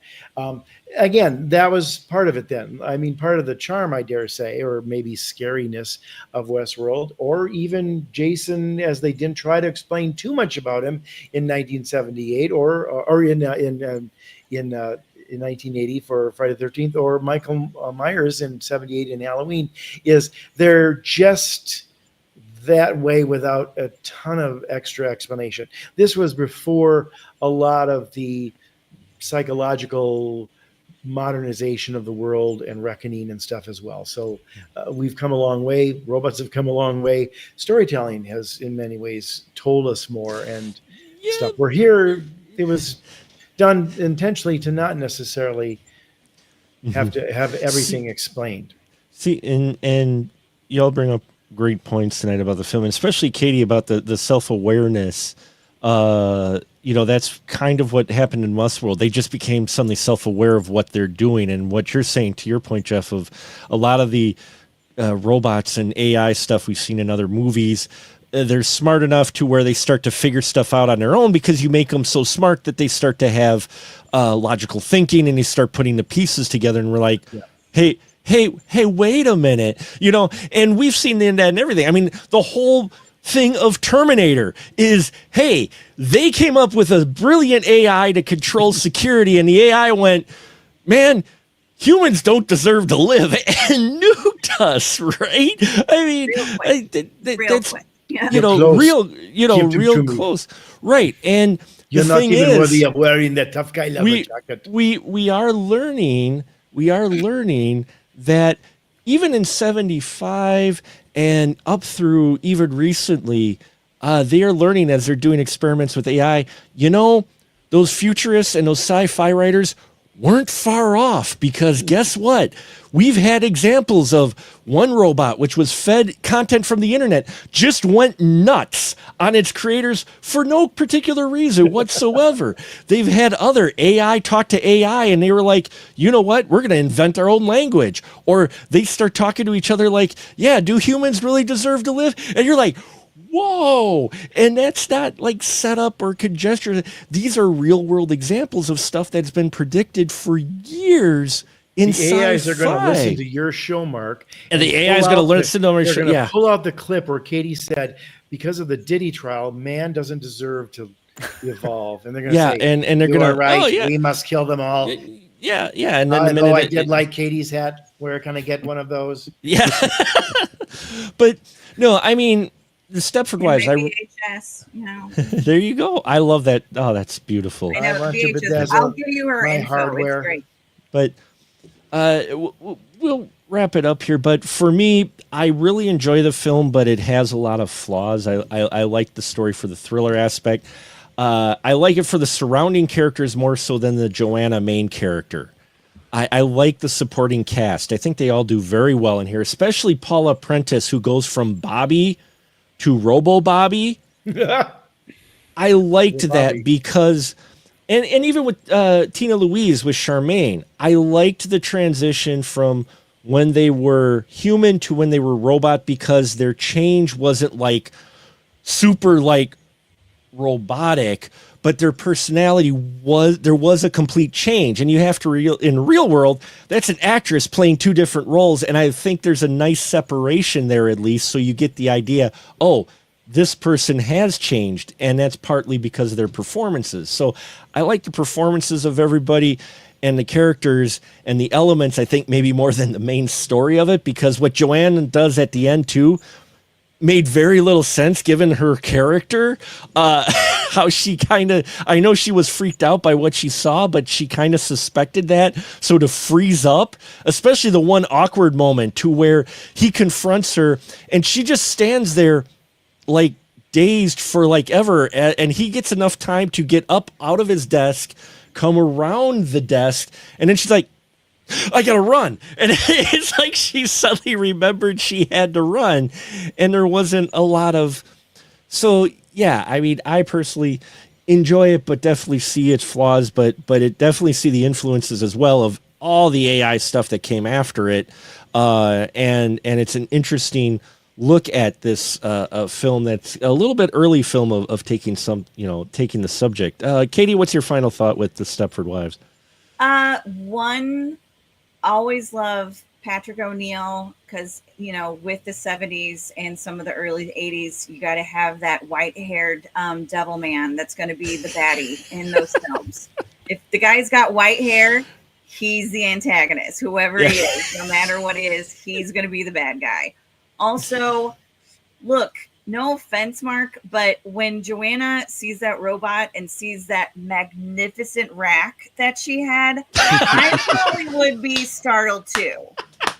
Again, that was part of it then. I mean, part of the charm, I dare say, or maybe scariness of Westworld, or even Jason, as they didn't try to explain too much about him in 1978 or in 1980 for Friday the 13th, or Michael Myers in 78 in Halloween, is they're just that way without a ton of extra explanation. This was before a lot of the psychological modernization of the world and reckoning and stuff as well. So we've come a long way. Robots have come a long way. Storytelling has in many ways told us more and stuff. We're here. It was done intentionally to not necessarily have to have everything explained. See, and y'all bring up great points tonight about the film, and especially Katie about the self-awareness. That's kind of what happened in Westworld. They just became suddenly self-aware of what they're doing, and what you're saying, to your point, Jeff, of a lot of the robots and AI stuff we've seen in other movies. They're smart enough to where they start to figure stuff out on their own, because you make them so smart that they start to have logical thinking, and you start putting the pieces together, and we're like, hey, wait a minute, and we've seen that in everything. I mean, the whole thing of Terminator is, hey, they came up with a brilliant AI to control security, and the AI went, man, humans don't deserve to live, and nuked us, right? I mean, real quick. Yeah. Real close. Right. And you're not even worthy of wearing that tough guy leather jacket. We are learning that even in 75 and up through even recently, they are learning as they're doing experiments with AI. Those futurists and those sci-fi writers weren't far off, because guess what? We've had examples of one robot which was fed content from the internet, just went nuts on its creators for no particular reason whatsoever. They've had other AI talk to AI, and they were like, you know what? We're going to invent our own language. Or they start talking to each other like, yeah, do humans really deserve to live? And you're like, whoa. And that's not like set up or conjecture. These are real world examples of stuff that's been predicted for years in sci-fi. The AIs are going to listen to your show, Mark. And the AI is going to listen to our show. They're going to pull out the clip where Katie said, because of the Diddy trial, man doesn't deserve to evolve. And they're going to say, and they're going to, right, we must kill them all. Yeah. And then I did like Katie's hat. Where can I get one of those? Yeah. But no, I mean, the Stepford Wives. VHS, There you go. I love that. Oh, that's beautiful. I know, VHS. I'll give you her info. Hardware. It's great. But we'll wrap it up here, but for me, I really enjoy the film, but it has a lot of flaws. I like the story for the thriller aspect. I like it for the surrounding characters more so than the Joanna main character. I like the supporting cast. I think they all do very well in here, especially Paula Prentice, who goes from Bobby to Robo Bobby. I liked that because, and even with Tina Louise with Charmaine, I liked the transition from when they were human to when they were robot, because their change wasn't like super like robotic, but their personality was a complete change. And you have to in real world, that's an actress playing two different roles, and I think there's a nice separation there, at least, so you get the idea, oh, this person has changed, and that's partly because of their performances. So I like the performances of everybody and the characters and the elements, I think, maybe more than the main story of it, because what Joanne does at the end too made very little sense given her character. How she kind of, I know she was freaked out by what she saw, but she kind of suspected that. So to freeze up, especially the one awkward moment to where he confronts her and she just stands there like dazed for like ever. And he gets enough time to get up out of his desk, come around the desk, and then she's like, I gotta run. And it's like she suddenly remembered she had to run, and there wasn't a lot of. So yeah, I mean, I personally enjoy it, but definitely see its flaws, but it definitely see the influences as well of all the AI stuff that came after it. And it's an interesting look at this film that's a little bit early film of taking taking the subject. Katie, what's your final thought with the Stepford Wives? One, always love Patrick O'Neill, because with the 70s and some of the early 80s, you got to have that white-haired devil man that's going to be the baddie in those films. If the guy's got white hair, he's the antagonist. Whoever he is, no matter what it is, he's going to be the bad guy. Also, look, no offense, Mark, but when Joanna sees that robot and sees that magnificent rack that she had, I probably would be startled too.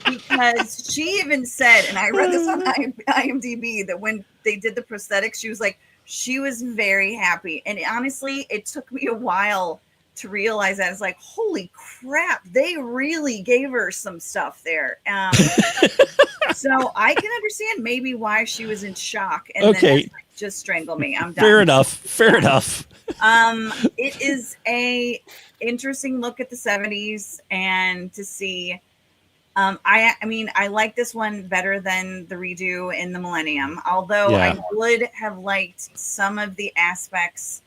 Because she even said, and I read this on IMDb, that when they did the prosthetics, she was like, she was very happy. And honestly, it took me a while to realize that. It's like, holy crap, they really gave her some stuff there. So I can understand maybe why she was in shock. And then like, just strangle me. I'm done. Fair enough. Fair enough. It is a interesting look at the 70s, and to see. I mean, I like this one better than the redo in the Millennium, although I would have liked some of the aspects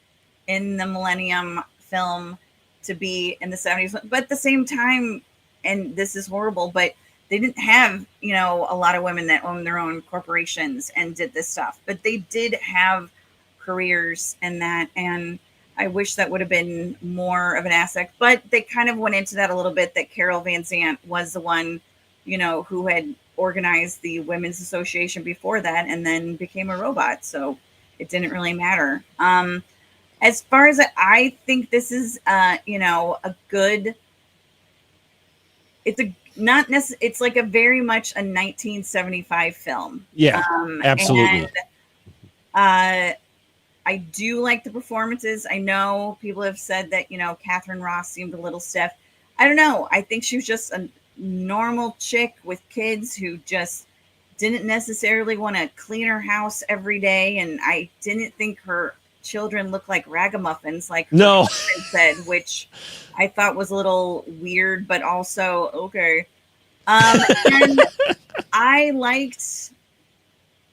in the Millennium film to be in the 70s. But at the same time, and this is horrible, but they didn't have, a lot of women that owned their own corporations and did this stuff. But they did have careers and that, and I wish that would have been more of an aspect, but they kind of went into that a little bit, that Carol Van Zant was the one, who had organized the Women's Association before that and then became a robot. So it didn't really matter. As far as I think this is, a good, it's like a very much a 1975 film. Yeah, absolutely. And, I do like the performances. I know people have said that, Catherine Ross seemed a little stiff. I don't know. I think she was just a normal chick with kids who just didn't necessarily want to clean her house every day. And I didn't think her children looked like ragamuffins, like her husband said, which I thought was a little weird, but also okay. And I liked...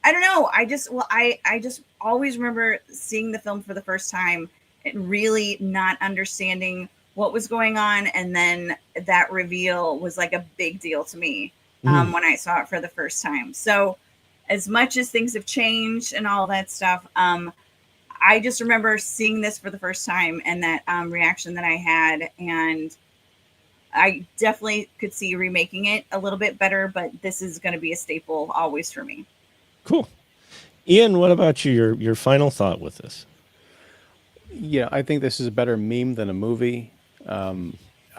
I don't know. I just always remember seeing the film for the first time and really not understanding what was going on. And then that reveal was like a big deal to me when I saw it for the first time. So as much as things have changed and all that stuff, I just remember seeing this for the first time and that reaction that I had. And I definitely could see remaking it a little bit better, but this is going to be a staple always for me. Cool. Ian, what about you? Your final thought with this? Yeah, I think this is a better meme than a movie.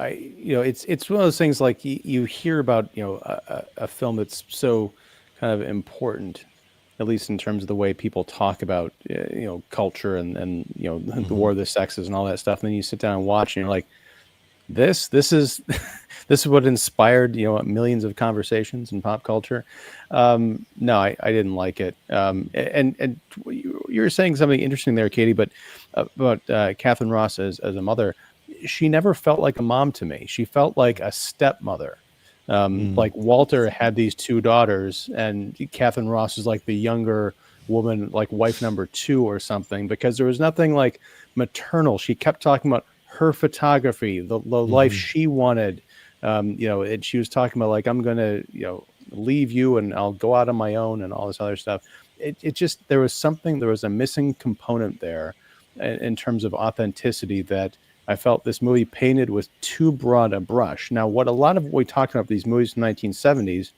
it's one of those things like you hear about, a film that's so kind of important, at least in terms of the way people talk about, culture and the war of the sexes and all that stuff. And then you sit down and watch, and you're like, this is this is what inspired millions of conversations in pop culture. No, I didn't like it. And you were saying something interesting there, Katie, but about Catherine Ross as a mother. She never felt like a mom to me. She felt like a stepmother. Like Walter had these two daughters, and Catherine Ross is like the younger woman, like wife number 2 or something, because there was nothing like maternal. She kept talking about her photography, the life she wanted, and she was talking about like, I'm going to, leave you and I'll go out on my own and all this other stuff. It just, there was a missing component there in terms of authenticity that I felt this movie painted with too broad a brush. Now, what we talked about these movies in the 1970s,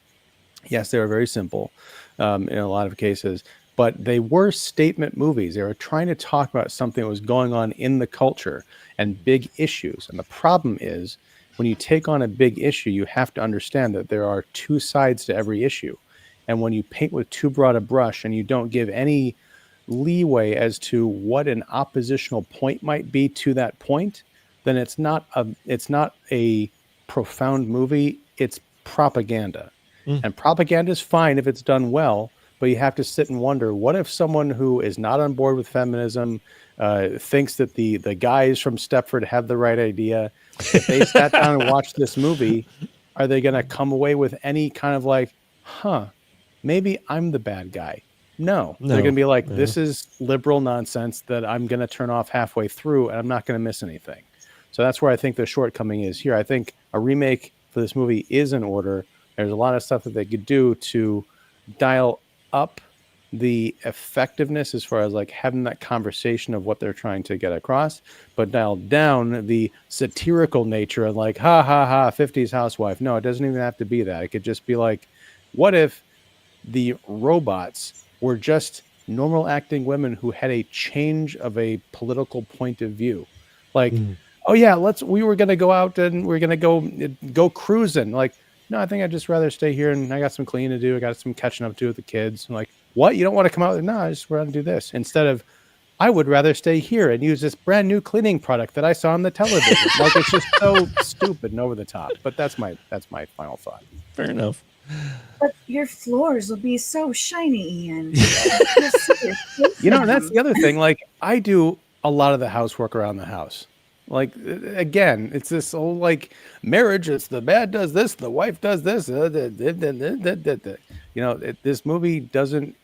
yes, they were very simple in a lot of cases, but they were statement movies. They were trying to talk about something that was going on in the culture and big issues. And the problem is, when you take on a big issue, you have to understand that there are two sides to every issue. And when you paint with too broad a brush and you don't give any leeway as to what an oppositional point might be to that point, then it's not a profound movie. It's propaganda. And propaganda is fine if it's done well, but you have to sit and wonder, what if someone who is not on board with feminism thinks that the guys from Stepford have the right idea? If they sat down and watched this movie, are they going to come away with any kind of like, maybe I'm the bad guy? No. They're going to be like, this is liberal nonsense that I'm going to turn off halfway through, and I'm not going to miss anything. So that's where I think the shortcoming is here. I think a remake for this movie is in order. There's a lot of stuff that they could do to dial up the effectiveness as far as like having that conversation of what they're trying to get across, but dial down the satirical nature of like, ha ha ha, 50s housewife. No, it doesn't even have to be that. It could just be like, what if the robots were just normal acting women who had a change of a political point of view? Like, oh yeah, we were going to go out and we're going to go cruising. Like, no, I think I'd just rather stay here, and I got some cleaning to do. I got some catching up to do with the kids. I'm like, what? You don't want to come out? No, I just want to do this. Instead of, I would rather stay here and use this brand new cleaning product that I saw on the television. Like, it's just so stupid and over the top. But that's my final thought. Fair enough. But your floors will be so shiny, Ian. That's the other thing. Like, I do a lot of the housework around the house. Like, again, it's this whole like marriage. It's the man does this, the wife does this. This movie doesn't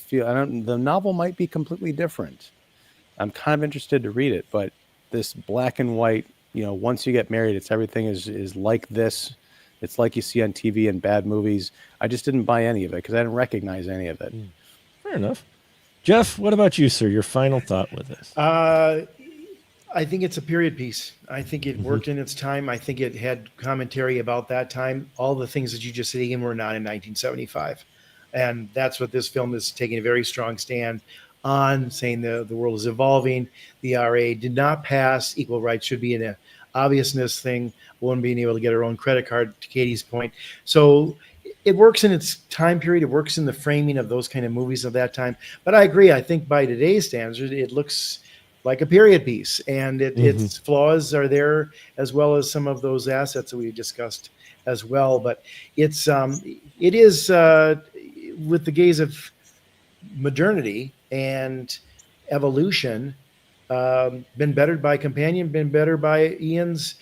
feel. The novel might be completely different. I'm kind of interested to read it, but this black and white. Once you get married, it's everything is like this. It's like you see on TV in bad movies. I just didn't buy any of it because I didn't recognize any of it. Fair enough. Jeff, what about you, sir? Your final thought with this? I think it's a period piece. I think it worked in its time. I think it had commentary about that time. All the things that you just said, Ian, were not in 1975. And that's what this film is taking a very strong stand on, saying the world is evolving. The RA did not pass. Equal rights should be an obviousness thing. Woman being able to get her own credit card, to Katie's point. So it works in its time period. It works in the framing of those kind of movies of that time. But I agree. I think by today's standards, it looks like a period piece, and its flaws are there, as well as some of those assets that we discussed as well. But it is with the gaze of modernity and evolution, been bettered by Companion, been better by Ian's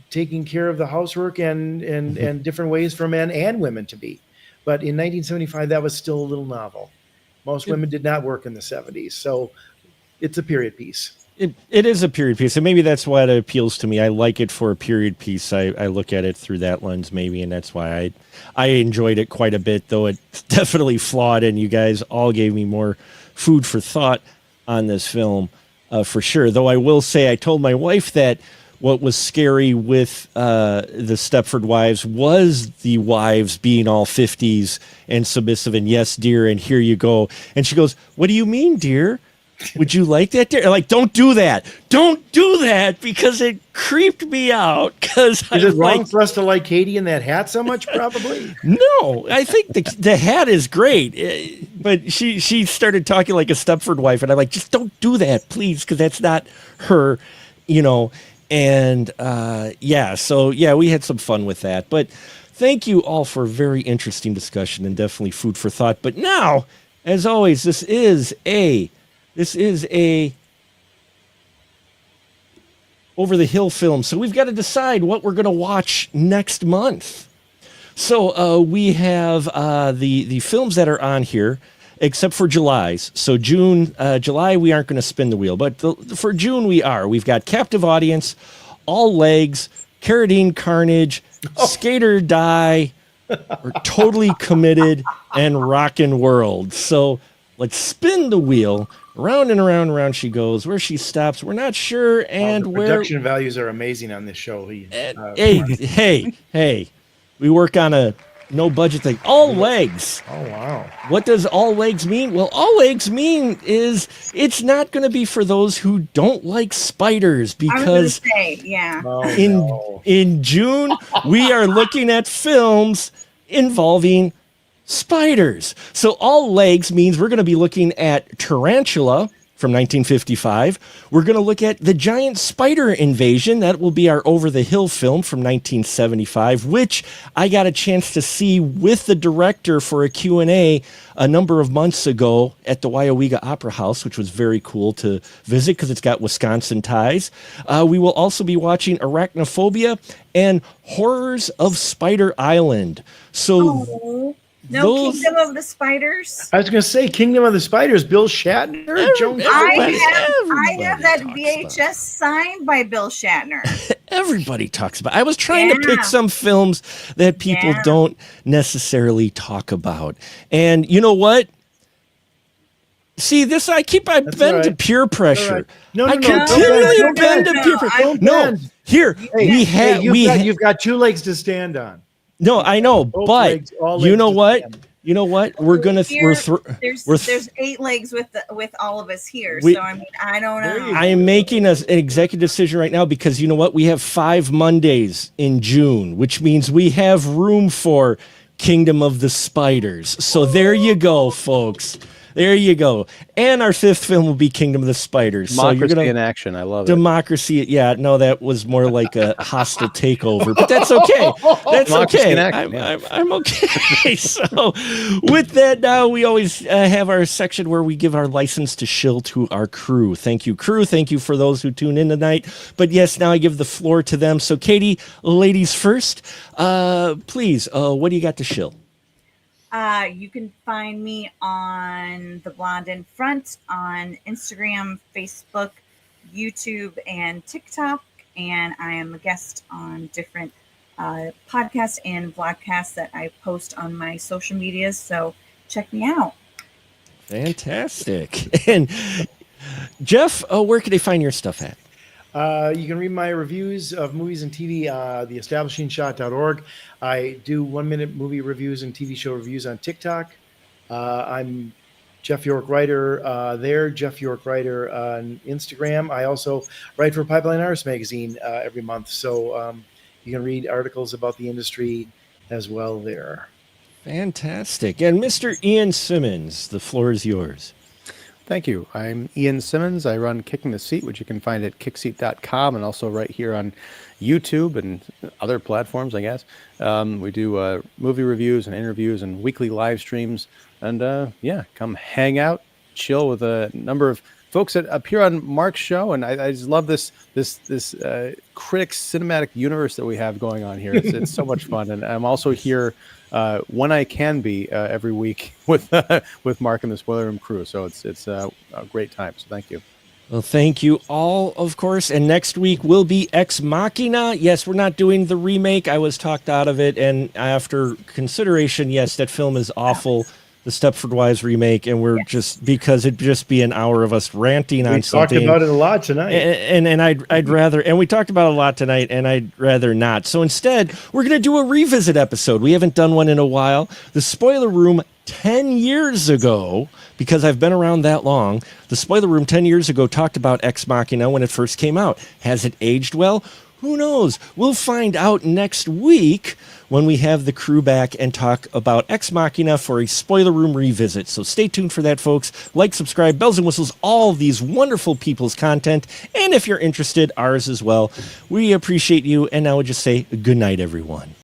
taking care of the housework and different ways for men and women to be. But in 1975, that was still a little novel. Most women did not work in the 70s, so it's a period piece. It is a period piece, and maybe that's why it appeals to me. I like it for a period piece. I look at it through that lens, maybe, and that's why I enjoyed it quite a bit, though it's definitely flawed, and you guys all gave me more food for thought on this film, for sure. Though I will say, I told my wife that what was scary with the Stepford Wives was the wives being all 50s and submissive and yes, dear, and here you go. And she goes, what do you mean, dear? Would you like that? Like, don't do that. Don't do that because it creeped me out. Because Is it wrong for us to like Katie in that hat so much? Probably. No, I think the hat is great, but she started talking like a Stepford wife, and I'm like, just don't do that, please, because that's not her, you know. And so we had some fun with that. But thank you all for a very interesting discussion and definitely food for thought. But now, as always, this is a over the hill film, so we've got to decide what we're going to watch next month. So we have the films that are on here, except for July's. So July, we aren't going to spin the wheel, but for June we are. We've got Captive Audience, All Legs, Carradine Carnage, Skater Die, or Totally Committed, and Rockin' World. So let's spin the wheel. Round and around and around she goes. Where she stops, we're not sure. And the where production values are amazing on this show. Hey, we work on a no budget thing. All Legs. Oh wow! What does All Legs mean? Well, All Legs mean is it's not going to be for those who don't like spiders, because in June we are looking at films involving spiders. So All Legs means we're going to be looking at Tarantula from 1955. We're going to look at The Giant Spider Invasion. That will be our Over the Hill film from 1975, which I got a chance to see with the director for a Q&A a number of months ago at the Wyowega Opera House, which was very cool to visit because it's got Wisconsin ties. We will also be watching Arachnophobia and Horrors of Spider Island. So Kingdom of the Spiders. I was going to say Kingdom of the Spiders. Bill Shatner. I have that VHS signed by Bill Shatner. Everybody talks about. I was trying to pick some films that people don't necessarily talk about, and you know what? See, this I bend to peer pressure. Right. No, I continually bend to peer pressure. No, here you've got two legs to stand on. No, I know, but you know what? You know what? We're gonna. There's 8 legs with all of us here. So I mean, I don't know. I am making an executive decision right now because you know what? We have 5 Mondays in June, which means we have room for Kingdom of the Spiders. So there you go, folks. There you go. And our 5th film will be Kingdom of the Spiders. Democracy in action. I love it. Democracy. Yeah, no, that was more like a hostile takeover, but that's okay. That's okay. I'm okay. So with that, now we always have our section where we give our license to shill to our crew. Thank you, crew. Thank you for those who tune in tonight. But yes, now I give the floor to them. So Katie, ladies first, please, what do you got to shill? You can find me on The Blonde in Front on Instagram, Facebook, YouTube, and TikTok. And I am a guest on different podcasts and vlogcasts that I post on my social medias. So check me out. Fantastic. And Jeff, where can they find your stuff at? You can read my reviews of movies and TV, theestablishingshot.org. I do 1-minute movie reviews and TV show reviews on TikTok. I'm Jeff York Writer there, Jeff York Writer on Instagram. I also write for Pipeline Artists Magazine every month. So you can read articles about the industry as well there. Fantastic. And Mr. Ian Simmons, the floor is yours. Thank you. I'm Ian Simmons. I run Kicking the Seat, which you can find at kickseat.com and also right here on YouTube and other platforms, I guess. We do movie reviews and interviews and weekly live streams. And come hang out, chill with a number of folks that appear on Mark's show. And I just love this Critics cinematic universe that we have going on here. It's so much fun. And I'm also here when I can be every week with Mark and the Spoiler Room crew. So it's a great time. So thank you. Well, thank you all, of course. And next week will be Ex Machina. Yes, we're not doing the remake. I was talked out of it. And after consideration, yes, that film is awful. The Stepford Wives remake, and we're just because it'd just be an hour of us ranting on something. We talked about it a lot tonight, and I'd rather, and we talked about it a lot tonight, and I'd rather not. So instead, we're going to do a revisit episode. We haven't done one in a while. The Spoiler Room 10 years ago, because I've been around that long, the Spoiler Room 10 years ago talked about Ex Machina when it first came out. Has it aged well? Who knows? We'll find out next week when we have the crew back and talk about Ex Machina for a Spoiler Room revisit. So stay tuned for that, folks. Like, subscribe, bells and whistles, all of these wonderful people's content. And if you're interested, ours as well. We appreciate you. And now we'll just say good night, everyone.